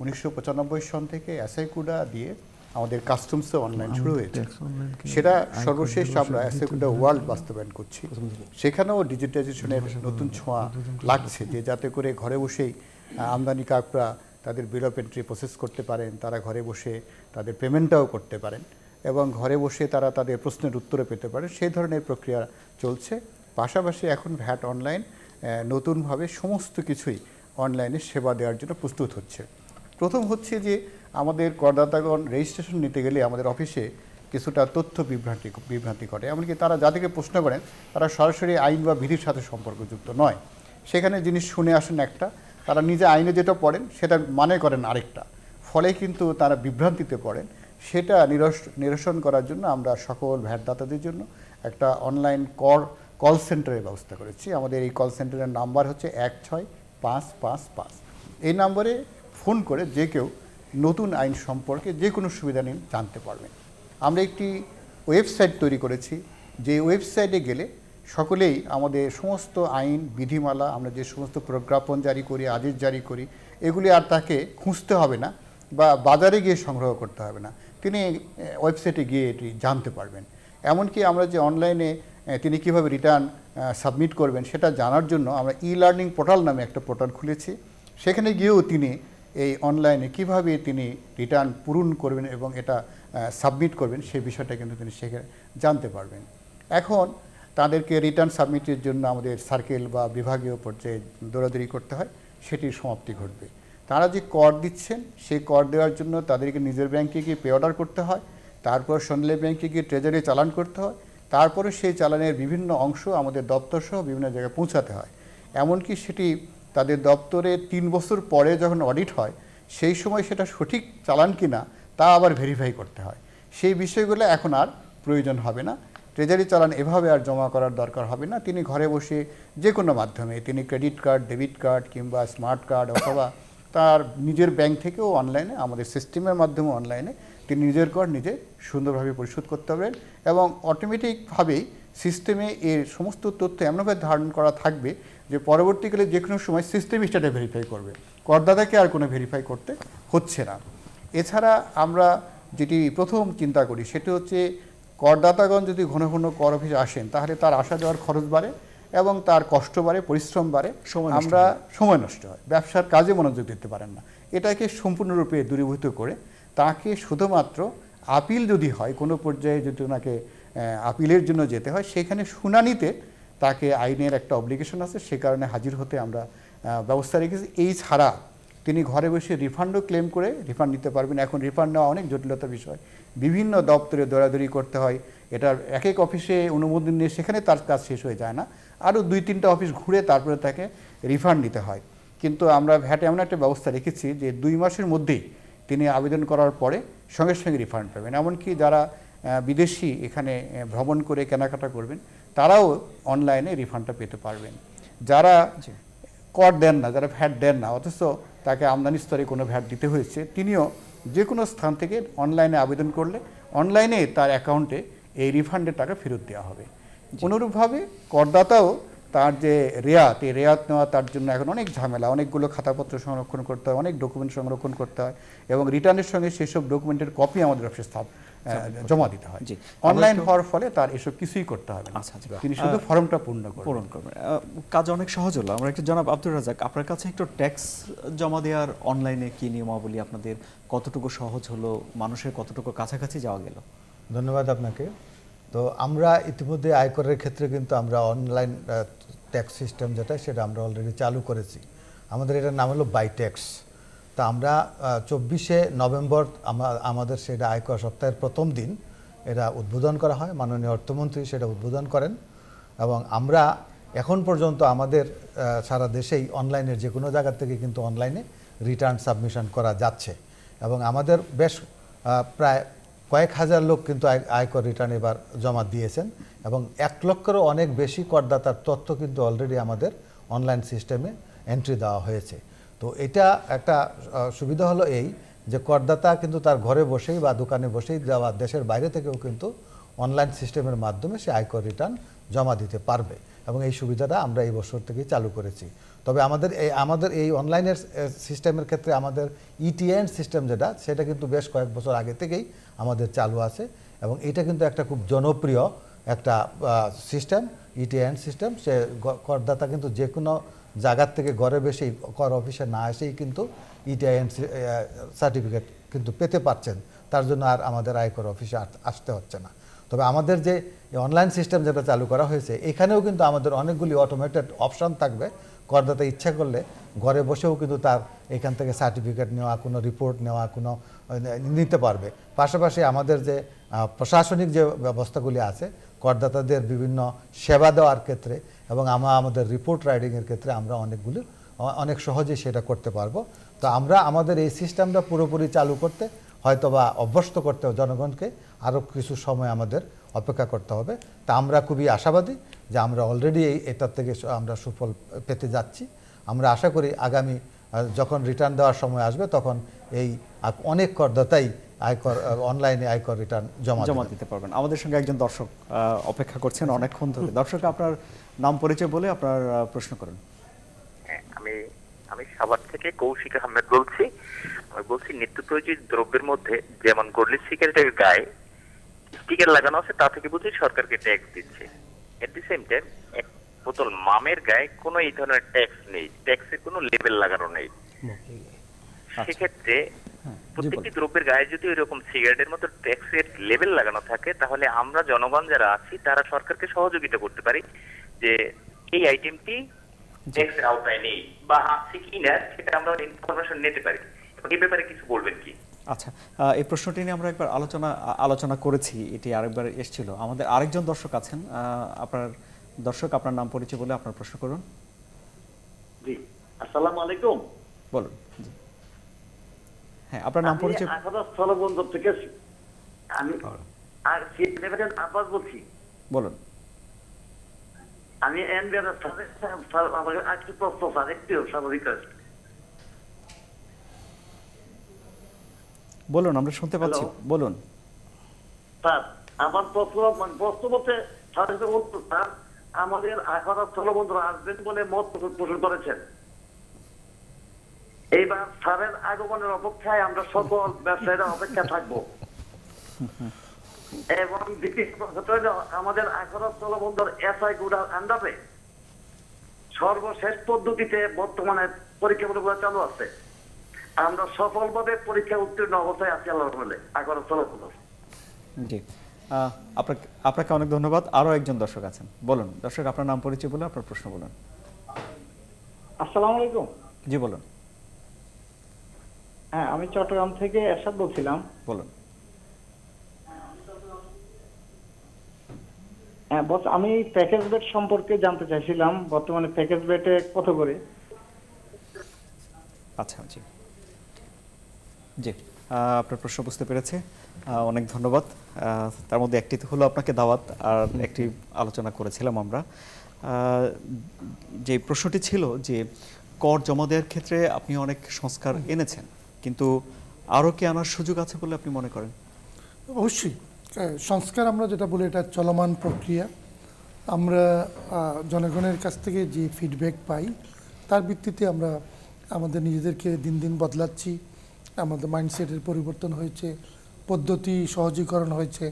1995 সন থেকে অ্যাসাইকুডা দিয়ে আমাদের কাস্টমসে অনলাইন শুরু হয়েছে। সেটা সর্বশেষ আমরা অ্যাসাইকুডা ওয়ার্ল্ড বাস্তবায়ন করছি। সেখানেও ডিজিটাইজেশনের নতুন ছোঁয়া লাগছে, যে যাতে করে ঘরে বসেই আমদানিকারকরা তাদের বিল অফ এন্ট্রি প্রসেস করতে পারেন, তারা ঘরে বসে তাদের পেমেন্টটাও করতে পারেন এবং ঘরে বসে তারা তাদের প্রশ্নের উত্তরও পেতে পারে, সেই ধরনের প্রক্রিয়া চলছে। পাশাপাশি এখন ভ্যাট অনলাইন নতুনভাবে সমস্ত কিছুই অনলাইনে সেবা দেওয়ার জন্য প্রস্তুত হচ্ছে। প্রথম হচ্ছে যে আমাদের করদাতাগণ রেজিস্ট্রেশন নিতে গেলে আমাদের অফিসে কিছুটা তথ্য বিভ্রান্তি করে, এমনকি তারা যাদেরকে প্রশ্ন করেন তারা সরাসরি আইন বা বিধির সাথে সম্পর্কযুক্ত নয়। সেখানে জিনিস শুনে আসেন একটা, তারা নিজে আইনে যেটা পড়েন সেটা মানে করেন আরেকটা, ফলে কিন্তু তারা বিভ্রান্তিতে পড়েন। সেটা নিরসন করার জন্য আমরা সকল ভ্যাটদাতাদের জন্য একটা অনলাইন কল সেন্টারের ব্যবস্থা করেছি। আমাদের এই কল সেন্টারের নাম্বার হচ্ছে 16555। এই নম্বরে ফোন করে যে কেউ নতুন আইন সম্পর্কে যে কোনো সুবিধা নিয়ে জানতে পারবেন। আমরা একটি ওয়েবসাইট তৈরি করেছি, যে ওয়েবসাইটে গেলে সকলেই আমাদের সমস্ত আইন বিধিমালা, আমরা যে সমস্ত প্রজ্ঞাপন জারি করি, আদেশ জারি করি, এগুলি আর তাকে খুঁজতে হবে না বা বাজারে গিয়ে সংগ্রহ করতে হবে না, তিনি ওয়েবসাইটে গিয়ে এটি জানতে পারবেন। এমনকি আমরা যে অনলাইনে তিনি কিভাবে রিটার্ন সাবমিট করবেন সেটা জানার জন্য আমরা ই-লার্নিং পোর্টাল নামে একটা পোর্টাল খুলেছি। সেখানে গিয়েও তিনি এই অনলাইনে কিভাবে তিনি রিটার্ন পূরণ করবেন এবং এটা সাবমিট করবেন সেই বিষয়টা কিন্তু তিনি সেখানে জানতে পারবেন। এখন তাদেরকে রিটার্ন সাবমিটের জন্য আমাদের সার্কেল বা বিভাগীয় পর্যায়ে দৌড়াদৌড়ি করতে হয়, সেটির সমাপ্তি ঘটবে। তারা যে কর দিচ্ছেন সেই কর দেওয়ার জন্য তাদেরকে নিজের ব্যাংকে গিয়ে পে অর্ডার করতে হয়, তারপর সোনালী ব্যাংকে গিয়ে ট্রেজারি চালান করতে হয়, তারপরে সেই চালানের বিভিন্ন অংশ আমাদের দপ্তর সহ বিভিন্ন জায়গায় পৌঁছাতে হয়। এমনকি সেটি তাদের দপ্তরে 3 বছর পরে যখন অডিট হয় সেই সময় সেটা সঠিক চালান কিনা তা আবার ভেরিফাই করতে হয়। সেই বিষয়গুলো এখন আর প্রয়োজন হবে না। ট্রেজারি চালান এভাবে আর জমা করার দরকার হবে না। তিনি ঘরে বসে যে কোনো মাধ্যমে, তিনি ক্রেডিট কার্ড, ডেবিট কার্ড কিংবা স্মার্ট কার্ড অথবা তার নিজের ব্যাংক থেকেও অনলাইনে, আমাদের সিস্টেমের মাধ্যমে অনলাইনে তিনি নিজের কর নিজে সুন্দরভাবে পরিশোধ করতে পারবেন এবং অটোমেটিকভাবেই সিস্টেমে এর সমস্ত তথ্য এমনভাবে ধারণ করা থাকবে যে পরবর্তীকালে যে কোনো সময় সিস্টেমই সেটা ভেরিফাই করবে, করদাতাকে আর কোনো ভেরিফাই করতে হচ্ছে না। এছাড়া আমরা যেটি প্রথম চিন্তা করি সেটি হচ্ছে করদাতাগণ যদি ঘন ঘন কর অফিসে আসেন তাহলে তার আসা যাওয়ার খরচ বাড়ে এবং তার কষ্ট বাড়ে, পরিশ্রম বাড়ে, আমরা সময় নষ্ট হয়, ব্যবসার কাজে মনোযোগ দিতে পারেন না। এটাকে সম্পূর্ণরূপে দূরীভূত করে তাকে শুধুমাত্র আপিল যদি হয়, কোনো পর্যায়ে যদি ওনাকে আপিলের জন্য যেতে হয়, সেখানে শুনানিতে তাকে আইনের একটা অব্লিগেশন আছে, সে কারণে হাজির হতে আমরা ব্যবস্থা রেখেছি। এই ছাড়া তিনি ঘরে বসে রিফান্ডও ক্লেম করে রিফান্ড নিতে পারবেন। এখন রিফান্ড নেওয়া অনেক জটিলতার বিষয়, বিভিন্ন দপ্তরে দৌড়াদৌড়ি করতে হয়, এটার এক এক অফিসে অনুমোদন নিয়ে সেখানে তার কাজ শেষ হয়ে যায় না, আরও 2-3টা অফিস ঘুরে তারপরে তাকে রিফান্ড নিতে হয়। কিন্তু আমরা ভ্যাটে এমন একটা ব্যবস্থা রেখেছি যে 2 মাসের মধ্যেই তিনি আবেদন করার পরে সঙ্গে সঙ্গে রিফান্ড পাবেন। এমনকি যারা বিদেশি এখানে ভ্রমণ করে কেনাকাটা করবেন তারাও অনলাইনে রিফান্ডটা পেতে পারবেন। যারা কর দেন না, যারা ভ্যাট দেন না অথচ তাকে আমদানি স্তরে কোনো ভ্যাট দিতে হয়েছে, তিনিও যে কোনো স্থান থেকে অনলাইনে আবেদন করলে অনলাইনে তার অ্যাকাউন্টে এই রিফান্ডের টাকা ফেরত দেওয়া হবে। অনুরূপভাবে করদাতাও তার যে রেয়াত, এই রেয়াত নেওয়া তার জন্য এখন অনেক ঝামেলা, অনেকগুলো খাতাপত্র সংরক্ষণ করতে হয়, অনেক ডকুমেন্ট সংরক্ষণ করতে হয় এবং রিটার্নের সঙ্গে সেসব ডকুমেন্টের কপি আমাদের অফিসে জমা দিতে হয়। অনলাইন হওয়ার ফলে তার এসব কিছুই করতে হবে না, তিনি শুধু ফর্মটা পূরণ করবেন। কাজ অনেক সহজ হলো। আমরা একটু জনাব আব্দুর রাজ্জাক, আপনার কাছে একটু ট্যাক্স জমা দেওয়ার অনলাইনে কি নিয়মাবলী, আপনাদের কতটুকু সহজ হলো, মানুষের কতটুকু কাছাকাছি যাওয়া গেল? ধন্যবাদ আপনাকে। তো আমরা ইতিমধ্যে আয়করের ক্ষেত্রে কিন্তু আমরা অনলাইন ট্যাক্স সিস্টেম যেটা সেটা আমরা অলরেডি চালু করেছি। আমাদের এটার নাম হলো বাই ট্যাক্স। তা আমরা 24শে নভেম্বর আমাদের সেটা আয়কর সপ্তাহের প্রথম দিন এটা উদ্বোধন করা হয়, মাননীয় অর্থমন্ত্রী সেটা উদ্বোধন করেন এবং আমরা এখন পর্যন্ত আমাদের সারা দেশেই অনলাইনের যে কোনো জায়গা থেকে কিন্তু অনলাইনে রিটার্ন সাবমিশন করা যাচ্ছে এবং আমাদের বেশ প্রায় কয়েক হাজার লোক কিন্তু আয়কর রিটার্ন এবার জমা দিয়েছেন এবং 1 লক্ষেরও অনেক বেশি করদাতার তথ্য কিন্তু অলরেডি আমাদের অনলাইন সিস্টেমে এন্ট্রি দেওয়া হয়েছে। তো এটা একটা সুবিধা হলো এই যে করদাতা কিন্তু তার ঘরে বসেই বা দোকানে বসেই দেশের বাইরে থেকেও কিন্তু অনলাইন সিস্টেমের মাধ্যমে সে আয়কর রিটার্ন জমা দিতে পারবে এবং এই সুবিধাটা আমরা এই বছর থেকেই চালু করেছি। তবে আমাদের এই অনলাইনের সিস্টেমের ক্ষেত্রে আমাদের ইটিএন সিস্টেম যেটা, সেটা কিন্তু বেশ কয়েক বছর আগে থেকেই আমাদের চালু আছে এবং এটা কিন্তু একটা খুব জনপ্রিয় একটা সিস্টেম, ইটিএন সিস্টেম। সে করদাতা কিন্তু যে কোনো জায়গার থেকে ঘরে বসেই, কর অফিসে না এসেই কিন্তু ইটিএন সার্টিফিকেট কিন্তু পেতে পারছেন। তার জন্য আর আমাদের আয়কর অফিসে আসতে হচ্ছে না। তবে আমাদের যে অনলাইন সিস্টেম যেটা চালু করা হয়েছে, এখানেও কিন্তু আমাদের অনেকগুলি অটোমেটেড অপশন থাকবে। করদাতা ইচ্ছা করলে ঘরে বসেও কিন্তু তার এখান থেকে সার্টিফিকেট নেওয়া, কোনো রিপোর্ট নেওয়া, কোনো নিতে পারবে। পাশাপাশি আমাদের যে প্রশাসনিক যে ব্যবস্থাগুলি আছে করদাতাদের বিভিন্ন সেবা দেওয়ার ক্ষেত্রে এবং আমাদের রিপোর্ট রাইডিংয়ের ক্ষেত্রে আমরা অনেক সহজেই সেটা করতে পারবো। তো আমরা আমাদের এই সিস্টেমটা পুরোপুরি চালু করতে হয়তোবা অভ্যস্ত করতে জনগণকে আরও কিছু সময় আমাদের অপেক্ষা করতে হবে। তা আমরা খুবই আশাবাদী যে আমরা অলরেডি এটার থেকে আমরা সুফল পেতে যাচ্ছি। আমরা আশা করি আগামী যখন রিটার্ন দেওয়ার সময় আসবে তখন এই অনেক করদাতাই অনলাইনে আয়কর রিটার্ন জমা দিতে পারবেন। আমাদের সঙ্গে একজন দর্শক অপেক্ষা করছেন অনেকক্ষণ ধরে। দর্শক, আপনার নাম পরিচয় বলে আপনার প্রশ্ন করুন। আমি সাভার থেকে কৌশিক আহমেদ বলছি। আমি বলছি নিত্য প্রয়োজনীয় দ্রব্যের মধ্যে যেমন গোল্ডি সিগারেটের গায়ে স্টিকার লাগানো আছে, তা থেকে বুঝি সরকারকে ট্যাক্স দিচ্ছে। এট দি সেম টাইম এক বোতল মামের গায়ে কোনো এই ধরনের ট্যাক্স নেই, ট্যাক্সের কোনো লেবেল লাগানো নেই। সেক্ষেত্রে প্রত্যেকটি দ্রব্যের গায়ে যদি এরকম সিগারেটের মতো ট্যাক্সের লেবেল লাগানো থাকে, তাহলে আমরা জনগণ যারা আছি তারা সরকারকে সহযোগিতা করতে পারি যে এই আইটেমটি ট্যাক্সের আওতায় নেই বা আছে কি না সেটা আমরা ইনফরমেশন নিতে পারি। এই ব্যাপারে কিছু বলবেন কি? আচ্ছা, এই প্রশ্নটি নিয়ে আমরা একবার আলোচনা করেছি, এটি আরেকবার এসেছিল। আমাদের আরেকজন দর্শক আছেন। আপনার নাম পরিচয় বলে আপনার প্রশ্ন করুন। জি, আসসালামু আলাইকুম। বলুন। জি, হ্যাঁ, আপনার নাম পরিচয়। স্থলবন্দর থেকে আমি আব্বাস বলছি। বলুন। আমি একটি প্রশ্ন স্যার, একটু স্বাভাবিক। বলুন, আমরা শুনতে পাচ্ছি, বলুন। স্যার, আমার প্রশ্ন বলতে স্যার আমাদের আখাড়া স্থলবন্দর আসবেন বলে মত পোষণ করেছেন। এইবার স্যারের আগমনের অপেক্ষায় আমরা সকল ব্যবসায়ীরা অপেক্ষা থাকবো। এবং আমাদের আখাড়া স্থলবন্দর এসআই গুড়ার আন্ডারে সর্বশেষ পদ্ধতিতে বর্তমানে পরীক্ষাগুলো চালু আছে। আমরা সফলভাবে পরীক্ষা উত্তীর্ণ অবস্থায় আছি আল্লাহর বলে আখাড়া স্থলবন্দর। জি, আপনাকে অনেক ধন্যবাদ। আরো একজন দর্শক আছেন। বলুন দর্শক, আপনার নাম পরিচয় বলে আপনার প্রশ্ন বলুন। আসসালামু আলাইকুম। জি, বলুন। হ্যাঁ, আমি চট্টগ্রাম থেকে এরশাদ বলছিলাম। বলুন। হ্যাঁ বস, আমি প্যাকেজ বেড সম্পর্কে জানতে চাইছিলাম, বর্তমানে প্যাকেজ বেডে কত করে? আচ্ছা, জি জি, আপনার প্রশ্ন বুঝতে পেরেছে। অনেক ধন্যবাদ। তার মধ্যে একটি হলো আপনাকে দাওয়াত, আর একটি আলোচনা করেছিলাম আমরা। যে প্রশ্নটি ছিল যে কর জমা দেওয়ার ক্ষেত্রে আপনি অনেক সংস্কার এনেছেন, কিন্তু আরও কি আনার সুযোগ আছে বলে আপনি মনে করেন? অবশ্যই সংস্কার আমরা যেটা বলি এটা চলমান প্রক্রিয়া। আমরা জনগণের কাছ থেকে যে ফিডব্যাক পাই তার ভিত্তিতে আমরা আমাদের নিজেদেরকে দিন দিন বদলাচ্ছি। আমাদের মাইন্ডসেটের পরিবর্তন হয়েছে, পদ্ধতি সহজীকরণ হয়েছে,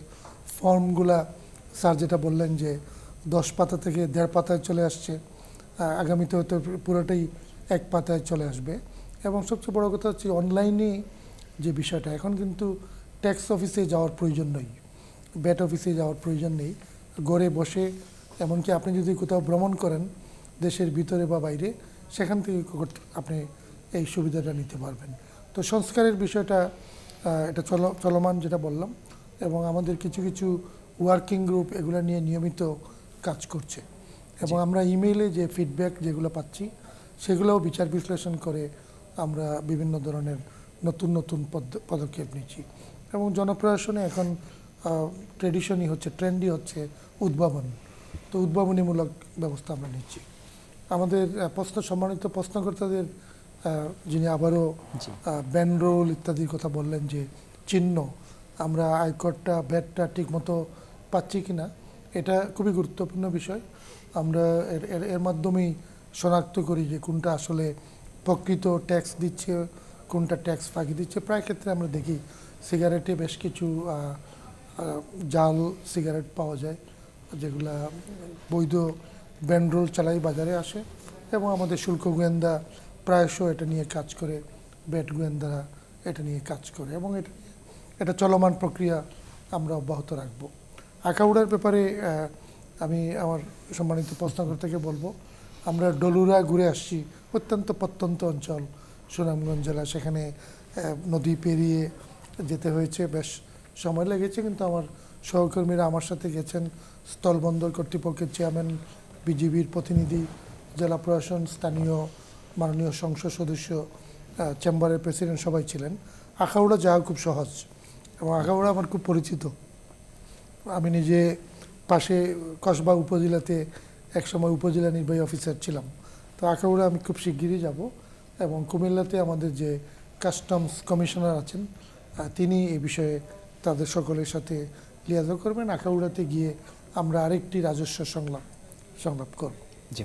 ফর্মগুলা স্যার যেটা বললেন যে 10 পাতা থেকে 1.5 পাতায় চলে আসছে, আগামীতে হয়তো পুরোটাই 1 পাতায় চলে আসবে। এবং সবচেয়ে বড় কথা হচ্ছে অনলাইনে যে বিষয়টা, এখন কিন্তু ট্যাক্স অফিসে যাওয়ার প্রয়োজন নেই, ব্যাট অফিসে যাওয়ার প্রয়োজন নেই। ঘরে বসে, এমনকি আপনি যদি কোথাও ভ্রমণ করেন দেশের ভিতরে বা বাইরে, সেখান থেকে আপনি এই সুবিধাটা নিতে পারবেন। তো সংস্কারের বিষয়টা এটা চলমান যেটা বললাম, এবং আমাদের কিছু কিছু ওয়ার্কিং গ্রুপ এগুলো নিয়ে নিয়মিত কাজ করছে। এবং আমরা ইমেইলে যে ফিডব্যাক যেগুলো পাচ্ছি সেগুলোও বিচার বিশ্লেষণ করে আমরা বিভিন্ন ধরনের নতুন নতুন পদক্ষেপ নিচ্ছি। এবং জনপ্রশাসনে এখন ট্রেডিশনই হচ্ছে, ট্রেন্ডই হচ্ছে উদ্ভাবন। তো উদ্ভাবনীমূলক ব্যবস্থা আমরা নিচ্ছি। আমাদের সম্মানিত প্রশ্নকর্তাদের যিনি আবারও ব্যান রোল ইত্যাদির কথা বললেন যে চিহ্ন, আমরা আয়করটা ভ্যাটটা ঠিক মতো পাচ্ছি কিনা এটা খুবই গুরুত্বপূর্ণ বিষয়। আমরা এর মাধ্যমেই শনাক্ত করি যে কোনটা আসলে প্রকৃত ট্যাক্স দিচ্ছে, কোনটা ট্যাক্স ফাঁকি দিচ্ছে। প্রায় ক্ষেত্রে আমরা দেখি সিগারেটে বেশ কিছু জাল সিগারেট পাওয়া যায়, যেগুলা বৈধ ব্যান্ডরোল চালাই বাজারে আসে, এবং আমাদের শুল্ক গোয়েন্দা প্রায়শ এটা নিয়ে কাজ করে, ব্যাট গোয়েন্দারা এটা নিয়ে কাজ করে, এবং এটা চলমান প্রক্রিয়া আমরা অব্যাহত রাখব। আখাউড়ার ব্যাপারে আমি আমার সম্মানিত প্রশ্নকর্তাকে বলবো, আমরা ডলুরা ঘুরে আসছি, অত্যন্ত প্রত্যন্ত অঞ্চল সুনামগঞ্জ জেলা, সেখানে নদী পেরিয়ে যেতে হয়েছে, বেশ সময় লেগেছে, কিন্তু আমার সহকর্মীরা আমার সাথে গেছেন, স্থলবন্দর কর্তৃপক্ষের চেয়ারম্যান, বিজিবির প্রতিনিধি, জেলা প্রশাসন, স্থানীয় মাননীয় সংসদ সদস্য, চেম্বারের প্রেসিডেন্ট সবাই ছিলেন। আখাউড়া যাওয়া খুব সহজ, এবং আখাউড়া আমার খুব পরিচিত। আমি নিজে পাশে কসবা উপজেলাতে একসময় উপজেলা নির্বাহী অফিসার ছিলাম। তো আখাউড়া আমি খুব শিগগিরই যাব, এবং কুমিল্লাতে আমাদের যে কাস্টমস কমিশনার আছেন তিনি এই বিষয়ে তাদের সকলের সাথে লিয়াজো করবেন। আখাউড়াতে গিয়ে আমরা আরেকটি রাজস্ব সংলাপ করব। জি,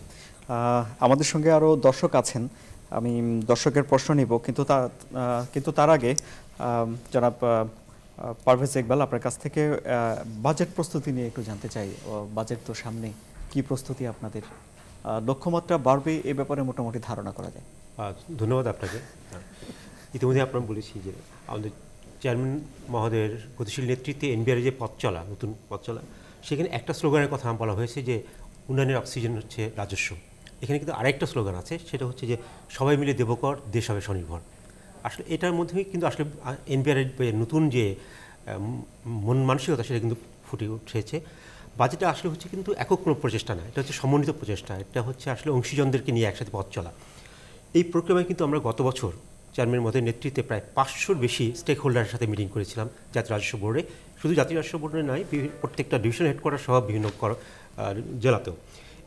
আমাদের সঙ্গে আরও দর্শক আছেন, আমি দর্শকের প্রশ্ন নিব, কিন্তু তার আগে জনাব পারভেজ ইকবাল, আপনার কাছ থেকে বাজেট প্রস্তুতি নিয়ে একটু জানতে চাই। বাজেট তো সামনে, কি প্রস্তুতি আপনাদের? লক্ষ্যমাত্রা বাড়বে এ ব্যাপারে মোটামুটি ধারণা করা যায়? ধন্যবাদ আপনাকে। ইতিমধ্যে আপনারা বলেছি যে আমাদের চেয়ারম্যান মহোদয়ের গতিশীল নেতৃত্বে এনবিআর যে পথ চলা, নতুন পথ চলা, সেখানে একটা স্লোগানের কথা বলা হয়েছে যে উন্নয়নের অক্সিজেন হচ্ছে রাজস্ব। এখানে কিন্তু আরেকটা স্লোগান আছে, সেটা হচ্ছে যে সবাই মিলে দেব কর, দেশ হবে স্বনির্ভর। আসলে এটার মধ্যেই কিন্তু আসলে এনবিআরের নতুন যে মন মানসিকতা সেটা কিন্তু ফুটে উঠেছে। বাজেটটা আসলে হচ্ছে কিন্তু একক কোনো প্রচেষ্টা না, এটা হচ্ছে সমন্বিত প্রচেষ্টা। এটা হচ্ছে আসলে অংশীজনদেরকে নিয়ে একসাথে পথ চলা। এই প্রোগ্রামে কিন্তু আমরা গত বছর চেয়ারম্যান মহোদয়ের নেতৃত্বে প্রায় 500-র বেশি স্টেক হোল্ডারের সাথে মিটিং করেছিলাম জাতীয় রাজস্ব বোর্ডে। শুধু জাতীয় রাজস্ব বোর্ডে নয়, প্রত্যেকটা ডিভিশন হেডকোয়ার্টার সহ বিভিন্ন জেলাতেও।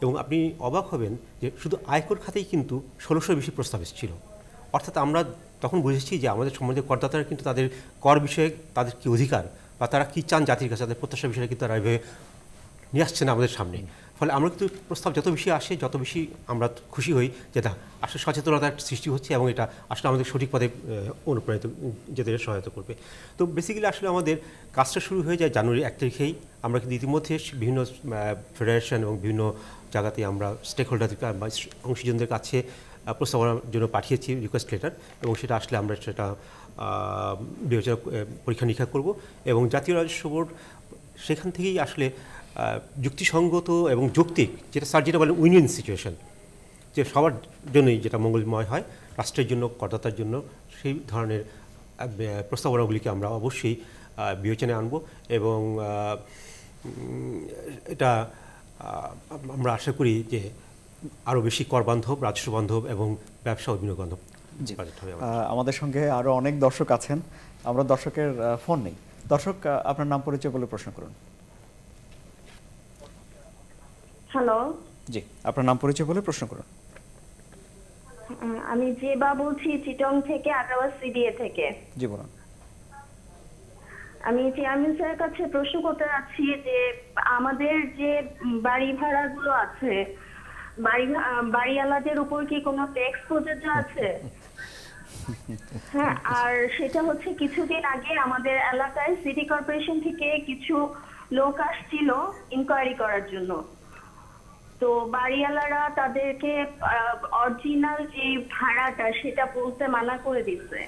এবং আপনি অবাক হবেন যে শুধু আয়কর খাতেই কিন্তু 1600-র বেশি প্রস্তাব এসেছিল। অর্থাৎ আমরা তখন বুঝেছি যে আমাদের সম্বন্ধে করদাতারা কিন্তু তাদের কর বিষয়ে তাদের কী অধিকার বা তারা কী চান জাতির কাছে, তাদের প্রত্যাশা বিষয়ে কিন্তু তারা এভাবে নিয়ে আসছে না আমাদের সামনে। ফলে আমরা কিন্তু প্রস্তাব যত বেশি আসে যত বেশি আমরা খুশি হই যে না, আসলে সচেতনতার সৃষ্টি হচ্ছে, এবং এটা আসলে আমাদের সঠিক পথে অনুপ্রাণিত যেতে সহায়তা করবে। তো বেসিক্যালি আসলে আমাদের কাজটা শুরু হয়ে যায় জানুয়ারি 1 তারিখেই। আমরা কিন্তু ইতিমধ্যে বিভিন্ন ফেডারেশন এবং বিভিন্ন জায়গাতে আমরা স্টেক হোল্ডারদের বা অংশীজনদের কাছে প্রস্তাবনার জন্য পাঠিয়েছি রিকোয়েস্ট লেটার, এবং সেটা আসলে আমরা সেটা বিবেচনা পরীক্ষা নিরীক্ষা করব। এবং জাতীয় রাজস্ব বোর্ড সেখান থেকেই আসলে যুক্তিসঙ্গত এবং যৌক্তিক, যেটা বলেন উইন উইন সিচুয়েশন, যে সবার জন্যই যেটা মঙ্গলময় হয়, রাষ্ট্রের জন্য, করদাতার জন্য, সেই ধরনের প্রস্তাবনাগুলিকে আমরা অবশ্যই বিবেচনায় আনব। এবং এটা আমরা আশা করি যে আরও বেশি কর বান্ধব, রাজস্ব বান্ধব এবং ব্যবসা ও বিনিয়োগ বান্ধব বাজেট হবে। আমাদের সঙ্গে আরও অনেক দর্শক আছেন, আমরা দর্শকের ফোন নেই। দর্শক, আপনার নাম পরিচয় বলে প্রশ্ন করুন। হ্যালো, জি, আপনার নাম পরিচয় বলে প্রশ্ন করুন। আমি জেবা বলছি, চিটং থেকে, আগ্রাবাদ সিডিএ থেকে। জি বলুন। আমি চেয়ারম্যান স্যারের কাছে প্রশ্ন করতে চাচ্ছি যে আমাদের যে বাড়ি ভাড়াগুলো আছে, বাড়িওয়ালাদের উপর কি কোনো ট্যাক্স প্রযোজ্য আছে? হ্যাঁ, আর সেটা হচ্ছে কিছুদিন আগে আমাদের এলাকায় সিটি কর্পোরেশন থেকে কিছু লোক আসছিল ইনকোয়ারি করার জন্য। তো বাড়িওয়ালারা তাদেরকে অরিজিনাল যে ভাড়াটা সেটা বলতে মানা করে দিচ্ছে,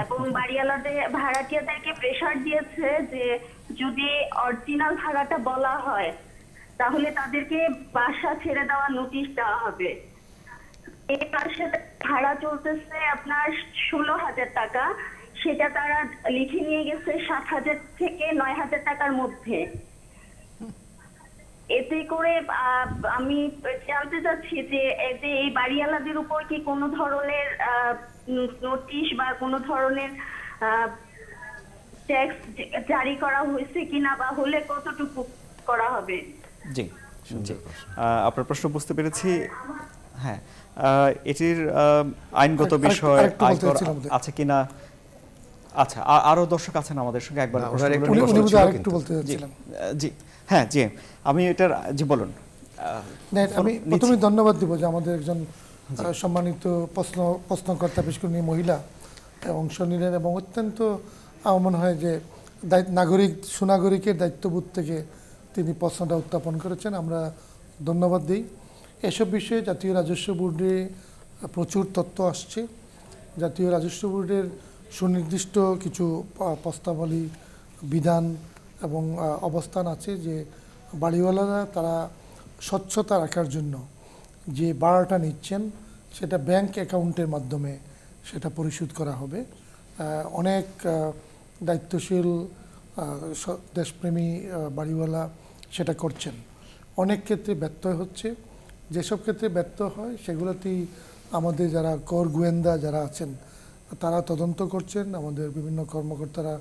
এবং বাড়িওয়ালাদের ভাড়াটিয়াদেরকে প্রেসার দিয়েছে যে যদি অরিজিনাল ভাড়াটা বলা হয় তাহলে তাদেরকে বাসা ছেড়ে দেওয়া নোটিশ দেওয়া হবে। এই বাসা ভাড়া চলতেছে আপনার 16,000 টাকা, সেটা তারা লিখে নিয়ে গেছে 7,000 থেকে 9,000 টাকার মধ্যে। এতে করে আমি জানতে চাচ্ছি যে এই বাড়িওয়ালাদের উপর কি কোনো ধরনের নোটিশ বা কোনো ধরনের ট্যাক্স জারি করা হয়েছে কিনা, বা হলে কতটুকু করা হবে? জি, আপনার প্রশ্ন বুঝতে পেরেছি। হ্যাঁ, এটির আইনগত বিষয় আছে কিনা। আচ্ছা, আরো দর্শক আছেন আমাদের সঙ্গে, একবার একটু বলতে যাচ্ছিলাম। জি, হ্যাঁ জি, আমি এটার জি বলুন। আমি প্রথমে ধন্যবাদ দিব যে আমাদের একজন সম্মানিত প্রশ্নকর্তা, বিশেষ করে মহিলা অংশ নিলেন এবং অত্যন্ত আমার মনে হয় যে সুনাগরিকের দায়িত্ববোধ থেকে তিনি প্রশ্নটা উত্থাপন করেছেন, আমরা ধন্যবাদ দিই। এসব বিষয়ে জাতীয় রাজস্ব বোর্ডে প্রচুর তথ্য আসছে। জাতীয় রাজস্ব বোর্ডের সুনির্দিষ্ট কিছু প্রস্তাবলী, বিধান এবং অবস্থান আছে যে বাড়িওয়ালারা তারা স্বচ্ছতা রাখার জন্য যে ভাড়াটা নিচ্ছেন সেটা ব্যাংক অ্যাকাউন্টের মাধ্যমে সেটা পরিশোধ করা হবে। অনেক দায়িত্বশীল দেশপ্রেমী বাড়িওয়ালা সেটা করছেন, অনেক ক্ষেত্রে ব্যর্থ হচ্ছে। যেসব ক্ষেত্রে ব্যর্থ হয় সেগুলোতেই আমাদের যারা কর গোয়েন্দা যারা আছেন তারা তদন্ত করছেন, আমাদের বিভিন্ন কর্মকর্তারা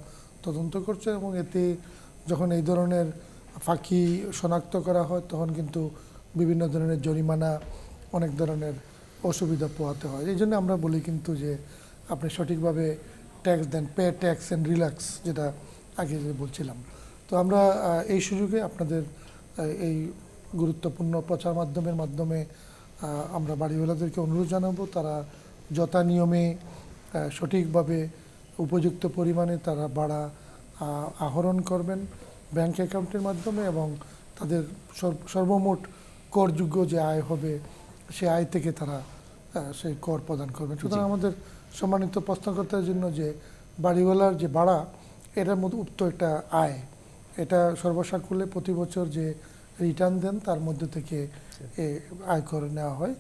তদন্ত করছেন এবং এতে যখন এই ধরনের ফাঁকি শনাক্ত করা হয় তখন কিন্তু বিভিন্ন ধরনের জরিমানা, অনেক ধরনের অসুবিধা পোহাতে হয়। এই জন্য আমরা বলি কিন্তু যে আপনি সঠিকভাবে ট্যাক্স দেন, পে ট্যাক্স অ্যান্ড রিল্যাক্স, যেটা আগে যে বলছিলাম। তো আমরা এই সুযোগে আপনাদের এই গুরুত্বপূর্ণ প্রচার মাধ্যমে আমরা বাড়িওয়ালাদেরকে অনুরোধ জানাবো তারা যথা নিয়মে সঠিকভাবে উপযুক্ত পরিমাণে তারা ভাড়া আহরণ করবেন ব্যাংক অ্যাকাউন্টের মাধ্যমে এবং তাদের সর্বমোট করযোগ্য যে আয় হবে সে আয় থেকে তারা সেই কর প্রদান করবেন। সুতরাং আমাদের সম্মানিত প্রশ্নকর্তার জন্য যে বাড়িওয়ালার যে ভাড়া, এটার মধ্যে উক্ত একটা আয়, এটা সর্বসাকুল্যে প্রতি বছর যে রিটার্ন দেন তার মধ্যে থেকে আয় করে নেওয়া হয়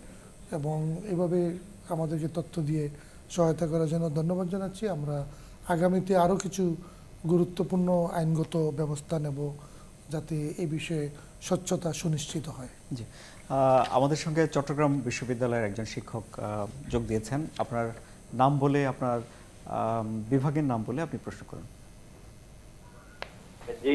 এবং এভাবে আমাদেরকে তথ্য দিয়ে সহায়তা করার জন্য ধন্যবাদ জানাচ্ছি। আমরা আগামীতে আরও কিছু গুরুত্বপূর্ণ আইনগত ব্যবস্থা নেব যাতে এই বিষয়ে স্বচ্ছতা সুনিশ্চিত হয়। জি, আমাদের সঙ্গে চট্টগ্রাম বিশ্ববিদ্যালয়ের একজন শিক্ষক যোগ দিয়েছেন। আপনার নাম বলে, আপনার বিভাগের নাম বলে আপনি প্রশ্ন করুন। জি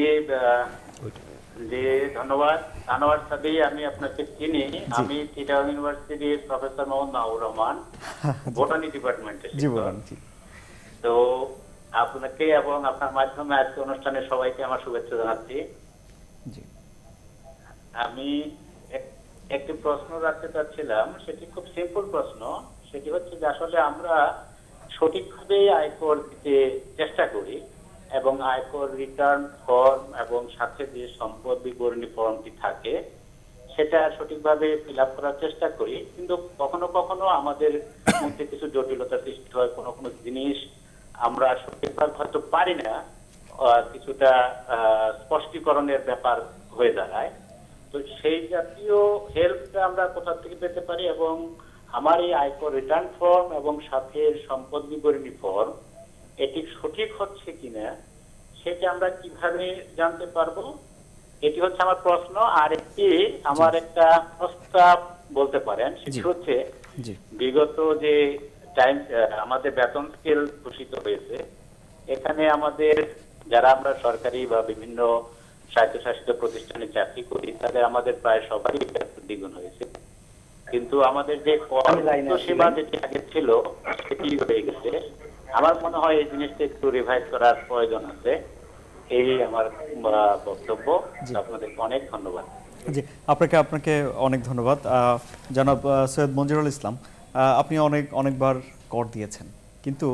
জি, ধন্যবাদ। আনোয়ার সাদি, আমি আপনাকে চিনি। আমি চিটাগং ইউনিভার্সিটির প্রফেসর মোহাম্মদ মাহবুব রহমান, বোটানি ডিপার্টমেন্টের। জি বলুন। তো আপনাকে এবং আপনার মাধ্যমে আজকে অনুষ্ঠানে সবাইকে আমার শুভেচ্ছা জানাচ্ছি। আমি একটি প্রশ্ন রাখতে চাচ্ছিলাম, সেটি খুব সিম্পল প্রশ্ন। সেটি হচ্ছে যে আসলে আমরা সঠিকভাবে আয়কর দিতে চেষ্টা করি এবং আয়কর রিটার্ন ফর্ম এবং সাথে যে সম্পদ বিবরণী ফর্মটি থাকে সেটা সঠিকভাবে ফিল আপ করার চেষ্টা করি, কিন্তু কখনো কখনো আমাদের মধ্যে কিছু জটিলতা সৃষ্টি হয়। কোনো কোনো জিনিস আমরা সঠিকভাবে হয়তো পারি না, কিছুটা স্পষ্টীকরণের ব্যাপার হয়ে দাঁড়ায়। তো সেই জাতীয় হেল্পটা আমরা কোথা থেকে পেতে পারি এবং আমার এই আয়কর রিটার্ন ফর্ম এবং সাথে সম্পদ বিবরণী ফর্ম এটি সঠিক হচ্ছে কিনা সেটা আমরা কিভাবে জানতে পারবো? এটি হচ্ছে আমার প্রশ্ন। আর একটি আমার একটা প্রস্তাব বলতে পারেন, সেটি হচ্ছে বিগত যে টাইম আমাদের বেতন স্কেল ঘোষিত হয়েছে, এখানে আমাদের যারা আমরা সরকারি বা বিভিন্ন স্বায়ত্তশাসিত প্রতিষ্ঠানে চাকরি করি তাদের আমাদের প্রায় সবারই বেতন দ্বিগুণ হয়েছে, কিন্তু আমাদের যে সেবা যেটি আগে ছিল সেটি হয়ে গেছে। আমার মনে হয় এই জিনিসটা একটু রিভাইজ করার প্রয়োজন আছে। এই আমার বক্তব্য। আপনাদের অনেক ধন্যবাদ। জি, আপনাকে অনেক ধন্যবাদ। জনাব সৈয়দ মঞ্জুরুল ইসলাম, আপনি অনেকবার কর দিয়েছেন, কিন্তু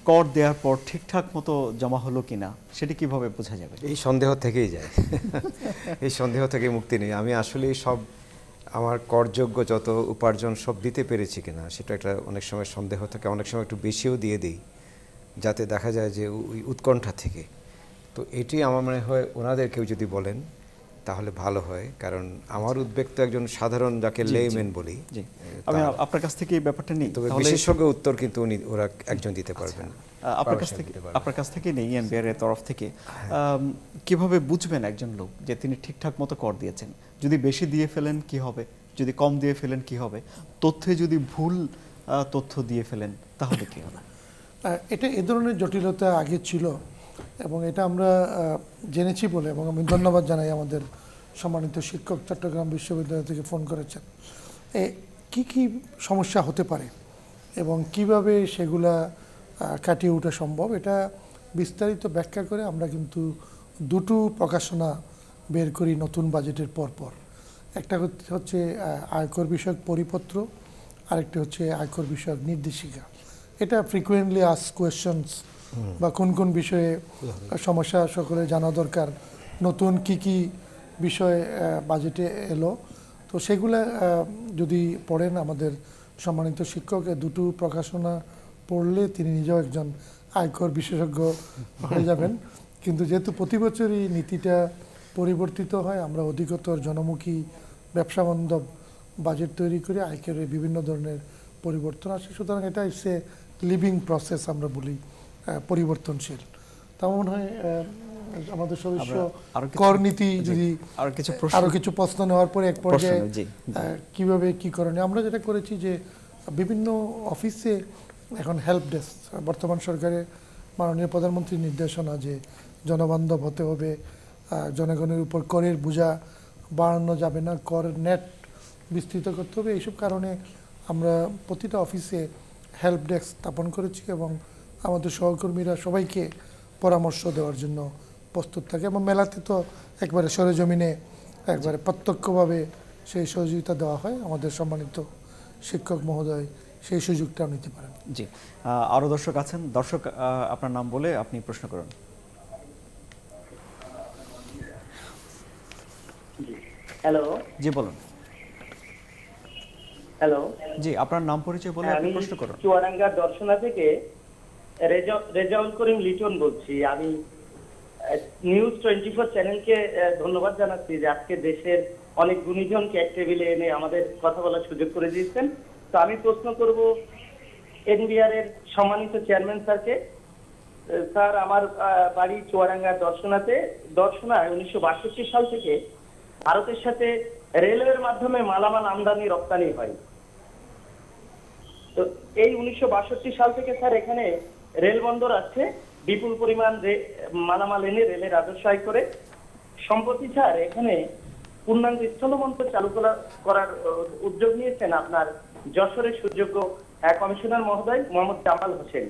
কর দেওয়ার পর ঠিকঠাক মতো জমা হলো কিনা সেটি কিভাবে বোঝা যাবে? এই সন্দেহ থেকেই যায়। এই সন্দেহ থেকে মুক্তি নেই। আমি আসলে সব আমার করযোগ্য যত উপার্জন সব দিতে পেরেছি কিনা সেটা একটা অনেক সময় সন্দেহ থাকে, অনেক সময় একটু বেশিও দিয়ে দিই যাতে দেখা যায় যে ওই উৎকণ্ঠা থেকে। তো এটি আমার মনে হয় ওনাদের কেউ যদি বলেন তাহলে ভালো হয়, কারণ আমার উদ্বেগ তো একজন সাধারণ যাকে লেম্যান বলি। আমি আপনার কাছ থেকে এই ব্যাপারটা নিই, তবে বিশেষজ্ঞ উত্তর কিন্তু ওরা একজন দিতে পারবেন। আপনার কাছ থেকে নেই, এনবিআর এর তরফ থেকে কিভাবে বুঝবেন একজন লোক যে তিনি ঠিকঠাক মতো কর দিয়েছেন? যদি বেশি দিয়ে ফেলেন কি হবে, যদি কম দিয়ে ফেলেন কি হবে, তথ্যে যদি ভুল তথ্য দিয়ে ফেলেন তাহলে কি হবে? এটা এ ধরনের জটিলতা আগে ছিল এবং এটা আমরা জেনেছি বলে, এবং আমি ধন্যবাদ জানাই আমাদের সম্মানিত শিক্ষক চট্টগ্রাম বিশ্ববিদ্যালয় থেকে ফোন করেছেন। কি কি সমস্যা হতে পারে এবং কিভাবে সেগুলা কাটিয়ে ওঠা সম্ভব, এটা বিস্তারিত ব্যাখ্যা করে আমরা কিন্তু দুটো প্রকাশনা বের করি নতুন বাজেটের পরপর। একটা হচ্ছে আয়কর বিষয়ক পরিপত্র, আরেকটি হচ্ছে আয়কর বিষয়ক নির্দেশিকা। এটা ফ্রিকুয়েন্টলি আস্ক কোয়েশ্চনস বা কোন কোন বিষয়ে সমস্যা সকলে জানা দরকার, নতুন কি কি বিষয় বাজেটে এলো, তো সেগুলো যদি পড়েন আমাদের সম্মানিত শিক্ষক দুটো প্রকাশনা পড়লে তিনি নিজেও একজন আয়কর বিশেষজ্ঞ হয়ে যাবেন। কিন্তু যেহেতু প্রতি বছরই নীতিটা পরিবর্তিত হয়, আমরা অধিকতর জনমুখী ব্যবসা বান্ধব বাজেট তৈরি করে আয়করের বিভিন্ন ধরনের পরিবর্তন আসে, সুতরাং এটা হচ্ছে লিভিং প্রসেস, আমরা বলি পরিবর্তনশীল। তা মনে হয় আমাদের সদস্য কর নীতি যদি আরো কিছু প্রশ্ন নেওয়ার পরে এক পর্যায়ে কিভাবে কি করণীয়, আমরা যেটা করেছি যে বিভিন্ন অফিসে এখন হেল্প ডেস্ক, বর্তমান সরকারের মাননীয় প্রধানমন্ত্রীর নির্দেশনা যে জনবান্ধব হতে হবে, জনগণের উপর করের বোঝা বাড়ানো যাবে না, কর নেট বিস্তৃত করতে হবে। এইসব কারণে আমরা প্রতিটা অফিসে হেল্প ডেস্ক স্থাপন করেছি এবং আমাদের সহকর্মীরা সবাইকে পরামর্শ দেওয়ার জন্য প্রস্তুত থাকে। এবং মেলাতে তো একবারে সরেজমিনে একবারে প্রত্যক্ষভাবে সেই সহযোগিতা দেওয়া হয়। আমাদের সম্মানিত শিক্ষক মহোদয় সেই সুযোগটাও নিতে পারেন। জি, আরও দর্শক আছেন। দর্শক, আপনার নাম বলে আপনি প্রশ্ন করুন। হ্যালো। জি বলুন। হ্যালো। জি, আপনার নাম পরিচয় বলে আপনি প্রশ্ন করুন। চুয়াডাঙ্গার দর্শনা থেকে রেজাউল করিম লিটন বলছি। আমি নিউজ 24 চ্যানেলকে ধন্যবাদ জানাচ্ছি যে আজকে দেশের অনেক গুণীজনকে এক টেবিলে এনে আমাদের কথা বলার সুযোগ করে দিয়েছেন। তো আমি প্রশ্ন করব এনবিআর এর সম্মানিত চেয়ারম্যান স্যারকে। স্যার, আমার বাড়ি চুয়াডাঙ্গার দর্শনাতে। দর্শনায় 1962 সাল থেকে ভারতের সাথে রেলওয়ের মাধ্যমে মালামাল আমদানি রপ্তানি হয়। তো এই 1962 সাল থেকে স্যার এখানে রেল বন্দর আছে, বিপুল পরিমাণ মালামাল এনে রেলের রাজস্ব আয় করে। সম্প্রতি স্যার এখানে পূর্ণাঙ্গ স্থলবন্দর চালু করার উদ্যোগ নিয়েছেন আপনার যশোরের সুযোগ্য কমিশনার মহোদয় মোহাম্মদ জামাল হোসেন।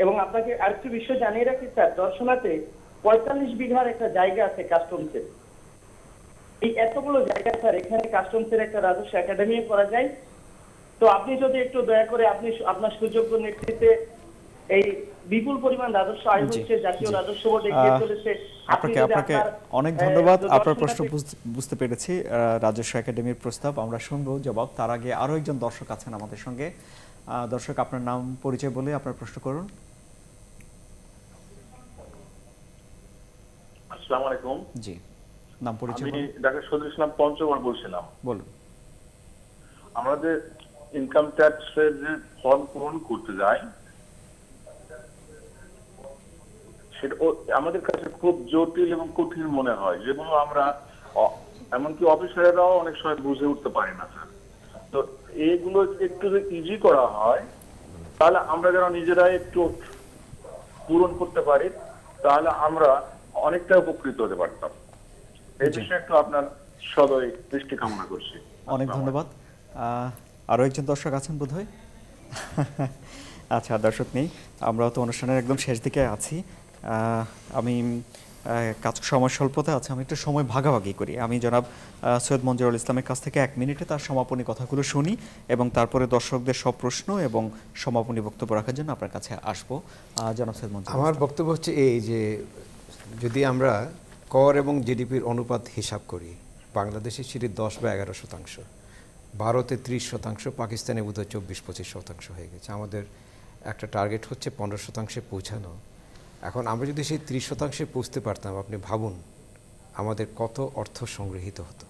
এবং আপনাকে আরেকটি বিষয় জানিয়ে রাখি স্যার, দর্শনাতে 45 বিঘার একটা জায়গা আছে কাস্টমসের। এই এতগুলো জায়গা স্যার এখানে কাস্টমসের একটা রাজস্ব একাডেমি করা যায়। তো আপনি যদি একটু দয়া করে আপনি আপনার সুযোগ্য নেতৃত্বে এই বিপুল পরিমাণ রাজস্ব আয় হচ্ছে, জাতীয় রাজস্ব বোর্ড এগিয়ে চলেছে। আপনাকে অনেক ধন্যবাদ। আপনার প্রশ্ন বুঝতে পেরেছি। রাজস্ব একাডেমির প্রস্তাব আমরা শুনবো জবাব, তার আগে আরো একজন দর্শক আছেন আমাদের সঙ্গে। দর্শক, আপনার নাম পরিচয় বলে আপনার প্রশ্ন করুন। আসসালামু আলাইকুম। জি, নাম পরিচয়। আমি ডাক্তার সদরুল ইসলাম পঞ্চগড় বলছিলাম। বলুন। আমাদের ইনকাম ট্যাক্সের যে ফর্ম পূরণ করতে যাই, সেটা আমাদের কাছে খুব জটিল এবং কঠিন মনে হয়, যেগুলো আমরা এমনকি অফিসাররাও অনেক সময় বুঝে উঠতে পারি না স্যার। তো এইগুলো একটু যদি ইজি করা হয় তাহলে আমরা যেন নিজেরা একটু পূরণ করতে পারি, তাহলে আমরা অনেকটা উপকৃত হতে পারতাম। এই বিষয়ে একটু আপনার সদয় দৃষ্টি কামনা করছি। অনেক ধন্যবাদ। আরো একজন দর্শক আছেন বোধহয়। আচ্ছা, দর্শক নেই, আমরা তো অনুষ্ঠানের একদম শেষ দিকে আছি। আমি সময় স্বল্পতা আছে, আমি একটু সময় ভাগাভাগি করি। আমি জনাব সৈয়দ মঞ্জুরুল ইসলামের কাছ থেকে 1 মিনিটে তার সমাপনী কথাগুলো শুনি এবং তারপরে দর্শকদের সব প্রশ্ন এবং সমাপনী বক্তব্য রাখার জন্য আপনার কাছে আসবো। জনাব সৈয়দ মঞ্জুরুল। আমার বক্তব্য হচ্ছে এই যে যদি আমরা কর এবং জিডিপির অনুপাত হিসাব করি, বাংলাদেশে সেটি 10 বা 11%, ভারতে 30%, পাকিস্তানে বোধহয় 24-25% হয়ে গেছে। আমাদের একটা টার্গেট হচ্ছে 15% পৌঁছানো। এখন আমরা যদি সেই 30% পৌঁছতে পারতাম, আপনি ভাবুন আমাদের কত অর্থ সংগৃহীত হতো।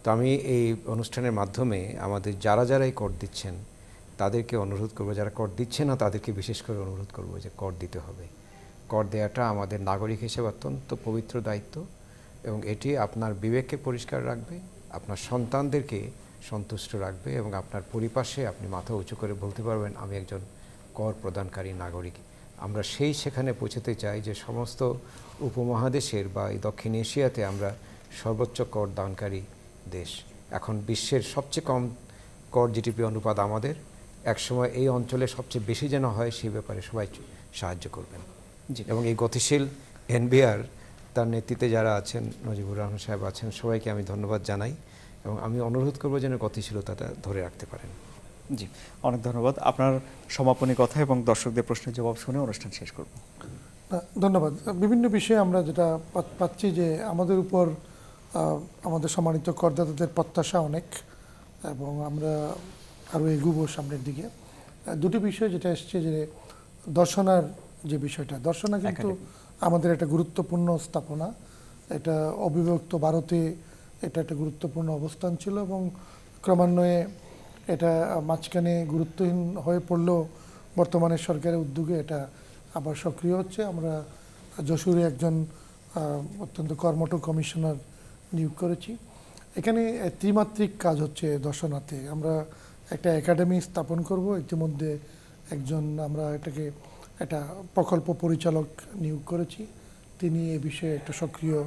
তো আমি এই অনুষ্ঠানের মাধ্যমে আমাদের যারা এই কর দিচ্ছেন তাদেরকে অনুরোধ করবো, যারা কর দিচ্ছে না তাদেরকে বিশেষ করে অনুরোধ করবো যে কর দিতে হবে। কর দেওয়াটা আমাদের নাগরিক হিসেবে অত্যন্ত পবিত্র দায়িত্ব এবং এটি আপনার বিবেককে পরিষ্কার রাখবে, আপনার সন্তানদেরকে সন্তুষ্ট রাখবে এবং আপনার পরিপাশে আপনি মাথা উঁচু করে বলতে পারবেন আমি একজন কর প্রদানকারী নাগরিক। আমরা সেখানে পৌঁছতে চাই যে সমস্ত উপমহাদেশের বা এই দক্ষিণ এশিয়াতে আমরা সর্বোচ্চ কর দানকারী দেশ। এখন বিশ্বের সবচেয়ে কম কর জিডিপি অনুপাত আমাদের। একসময় এই অঞ্চলে সবচেয়ে বেশি যেন হয় সেই ব্যাপারে সবাই সাহায্য করবেন। এবং এই গতিশীল এনবিআর তার নেতৃত্বে যারা আছেন, নজিবুর রহমান সাহেব আছেন, সবাইকে আমি ধন্যবাদ জানাই এবং আমি অনুরোধ করবো যেন গতিশীলতাটা ধরে রাখতে পারেন। জি, অনেক ধন্যবাদ। আপনার সমাপনী কথা এবং দর্শকদের প্রশ্নের জবাব শুনে অনুষ্ঠান শেষ করব। ধন্যবাদ। বিভিন্ন বিষয়ে আমরা যেটা পাচ্ছি যে আমাদের উপর আমাদের সম্মানিত করদাতাদের প্রত্যাশা অনেক এবং আমরা আরও এগুবো সামনের দিকে। দুটি বিষয় যেটা এসছে যে দর্শনার যে বিষয়টা, দর্শনা কিন্তু আমাদের একটা গুরুত্বপূর্ণ স্থাপনা। এটা অবিভক্ত ভারতে এটা একটা গুরুত্বপূর্ণ অবস্থান ছিল এবং ক্রমান্বয়ে এটা মাঝখানে গুরুত্বহীন হয়ে পড়লেও বর্তমানে সরকারের উদ্যোগে এটা আবার সক্রিয় হচ্ছে। আমরা যশোরে একজন অত্যন্ত কর্মঠ কমিশনার নিয়োগ করেছি। এখানে ত্রিমাত্রিক কাজ হচ্ছে দর্শনাতে। আমরা একটা একাডেমি স্থাপন করব, ইতিমধ্যে একজন আমরা এটাকে একটা প্রকল্প পরিচালক নিয়োগ করেছি, তিনি এ বিষয়ে একটা সক্রিয়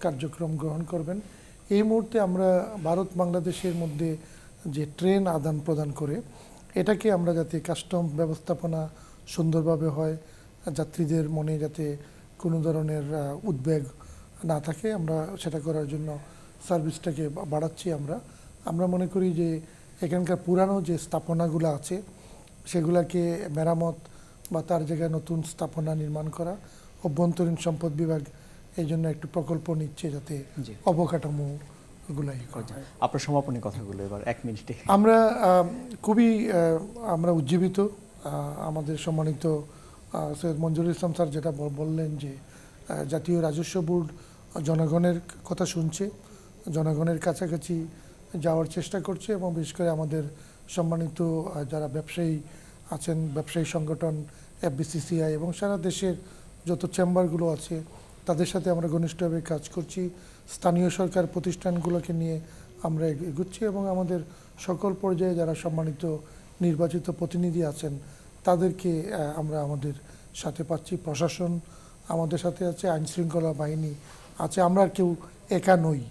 কার্যক্রম গ্রহণ করবেন। এই মুহূর্তে আমরা ভারত বাংলাদেশের মধ্যে যে ট্রেন আদান প্রদান করে এটাকে আমরা যাতে কাস্টম ব্যবস্থাপনা সুন্দরভাবে হয়, যাত্রীদের মনে যাতে কোনো ধরনের উদ্বেগ না থাকে, আমরা সেটা করার জন্য সার্ভিসটাকে বাড়াচ্ছি। আমরা মনে করি যে এখানকার পুরানো যে স্থাপনাগুলো আছে সেগুলাকে মেরামত বা তার জায়গায় নতুন স্থাপনা নির্মাণ করা। অভ্যন্তরীণ সম্পদ বিভাগ এই জন্য একটু প্রকল্প নিচ্ছে যাতে অবকাঠামো গুলাই করা যায়। আপনার সমাপনী কথাগুলো এবার 1 মিনিটে। আমরা খুবই আমরা উজ্জীবিত। আমাদের সম্মানিত সৈয়দ মঞ্জুরুল ইসলাম স্যার যেটা বললেন যে জাতীয় রাজস্ব বোর্ড জনগণের কথা শুনছে, জনগণের কাছাকাছি যাওয়ার চেষ্টা করছে এবং বিশেষ করে আমাদের সম্মানিত যারা ব্যবসায়ী আছেন, ব্যবসায়ী সংগঠন FBCCI এবং সারা দেশের যত চেম্বারগুলো আছে তাদের সাথে আমরা ঘনিষ্ঠভাবে কাজ করছি। স্থানীয় সরকার প্রতিষ্ঠানগুলোকে নিয়ে আমরা এগুচ্ছি এবং আমাদের সকল পর্যায়ে যারা সম্মানিত নির্বাচিত প্রতিনিধি আছেন তাদেরকে আমরা আমাদের সাথে পাচ্ছি। প্রশাসন আমাদের সাথে আছে, আইনশৃঙ্খলা বাহিনী আছে। আমরা কেউ একা নই।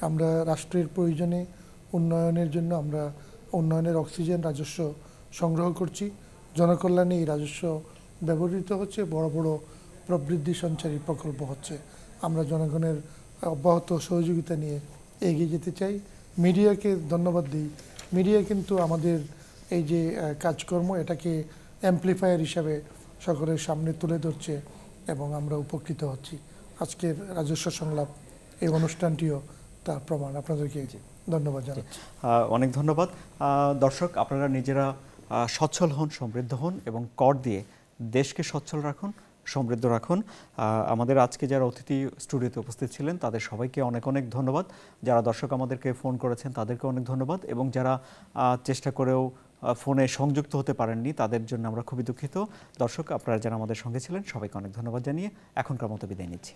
আমরা রাষ্ট্রের প্রয়োজনে উন্নয়নের জন্য আমরা উন্নয়নের অক্সিজেন রাজস্ব সংগ্রহ করছি। জনকল্যাণে এই রাজস্ব ব্যবহৃত হচ্ছে, বড় বড় প্রবৃদ্ধি সঞ্চারী প্রকল্প হচ্ছে। আমরা জনগণের অব্যাহত সহযোগিতা নিয়ে এগিয়ে যেতে চাই। মিডিয়াকে ধন্যবাদ দিই। মিডিয়া কিন্তু আমাদের এই যে কাজকর্ম এটাকে অ্যাম্প্লিফায়ার হিসাবে সকলের সামনে তুলে ধরছে এবং আমরা উপকৃত হচ্ছি। আজকের রাজস্ব সংলাপ এই অনুষ্ঠানটিও তার প্রমাণ। আপনাদেরকে ধন্যবাদ জানাচ্ছি। অনেক ধন্যবাদ। দর্শক, আপনারা নিজেরা সচ্ছল হন, সমৃদ্ধ হন এবং কর দিয়ে দেশকে সচ্ছল রাখুন, সমৃদ্ধ রাখুন। আমাদের আজকে যারা অতিথি স্টুডিওতে উপস্থিত ছিলেন তাদের সবাইকে অনেক অনেক ধন্যবাদ। যারা দর্শক আমাদেরকে ফোন করেছেন তাদেরকে অনেক ধন্যবাদ এবং যারা চেষ্টা করেও ফোনে সংযুক্ত হতে পারেননি তাদের জন্য আমরা খুবই দুঃখিত। দর্শক, আপনারা যারা আমাদের সঙ্গে ছিলেন সবাইকে অনেক ধন্যবাদ জানিয়ে এখনকার মতো বিদায় নিচ্ছি।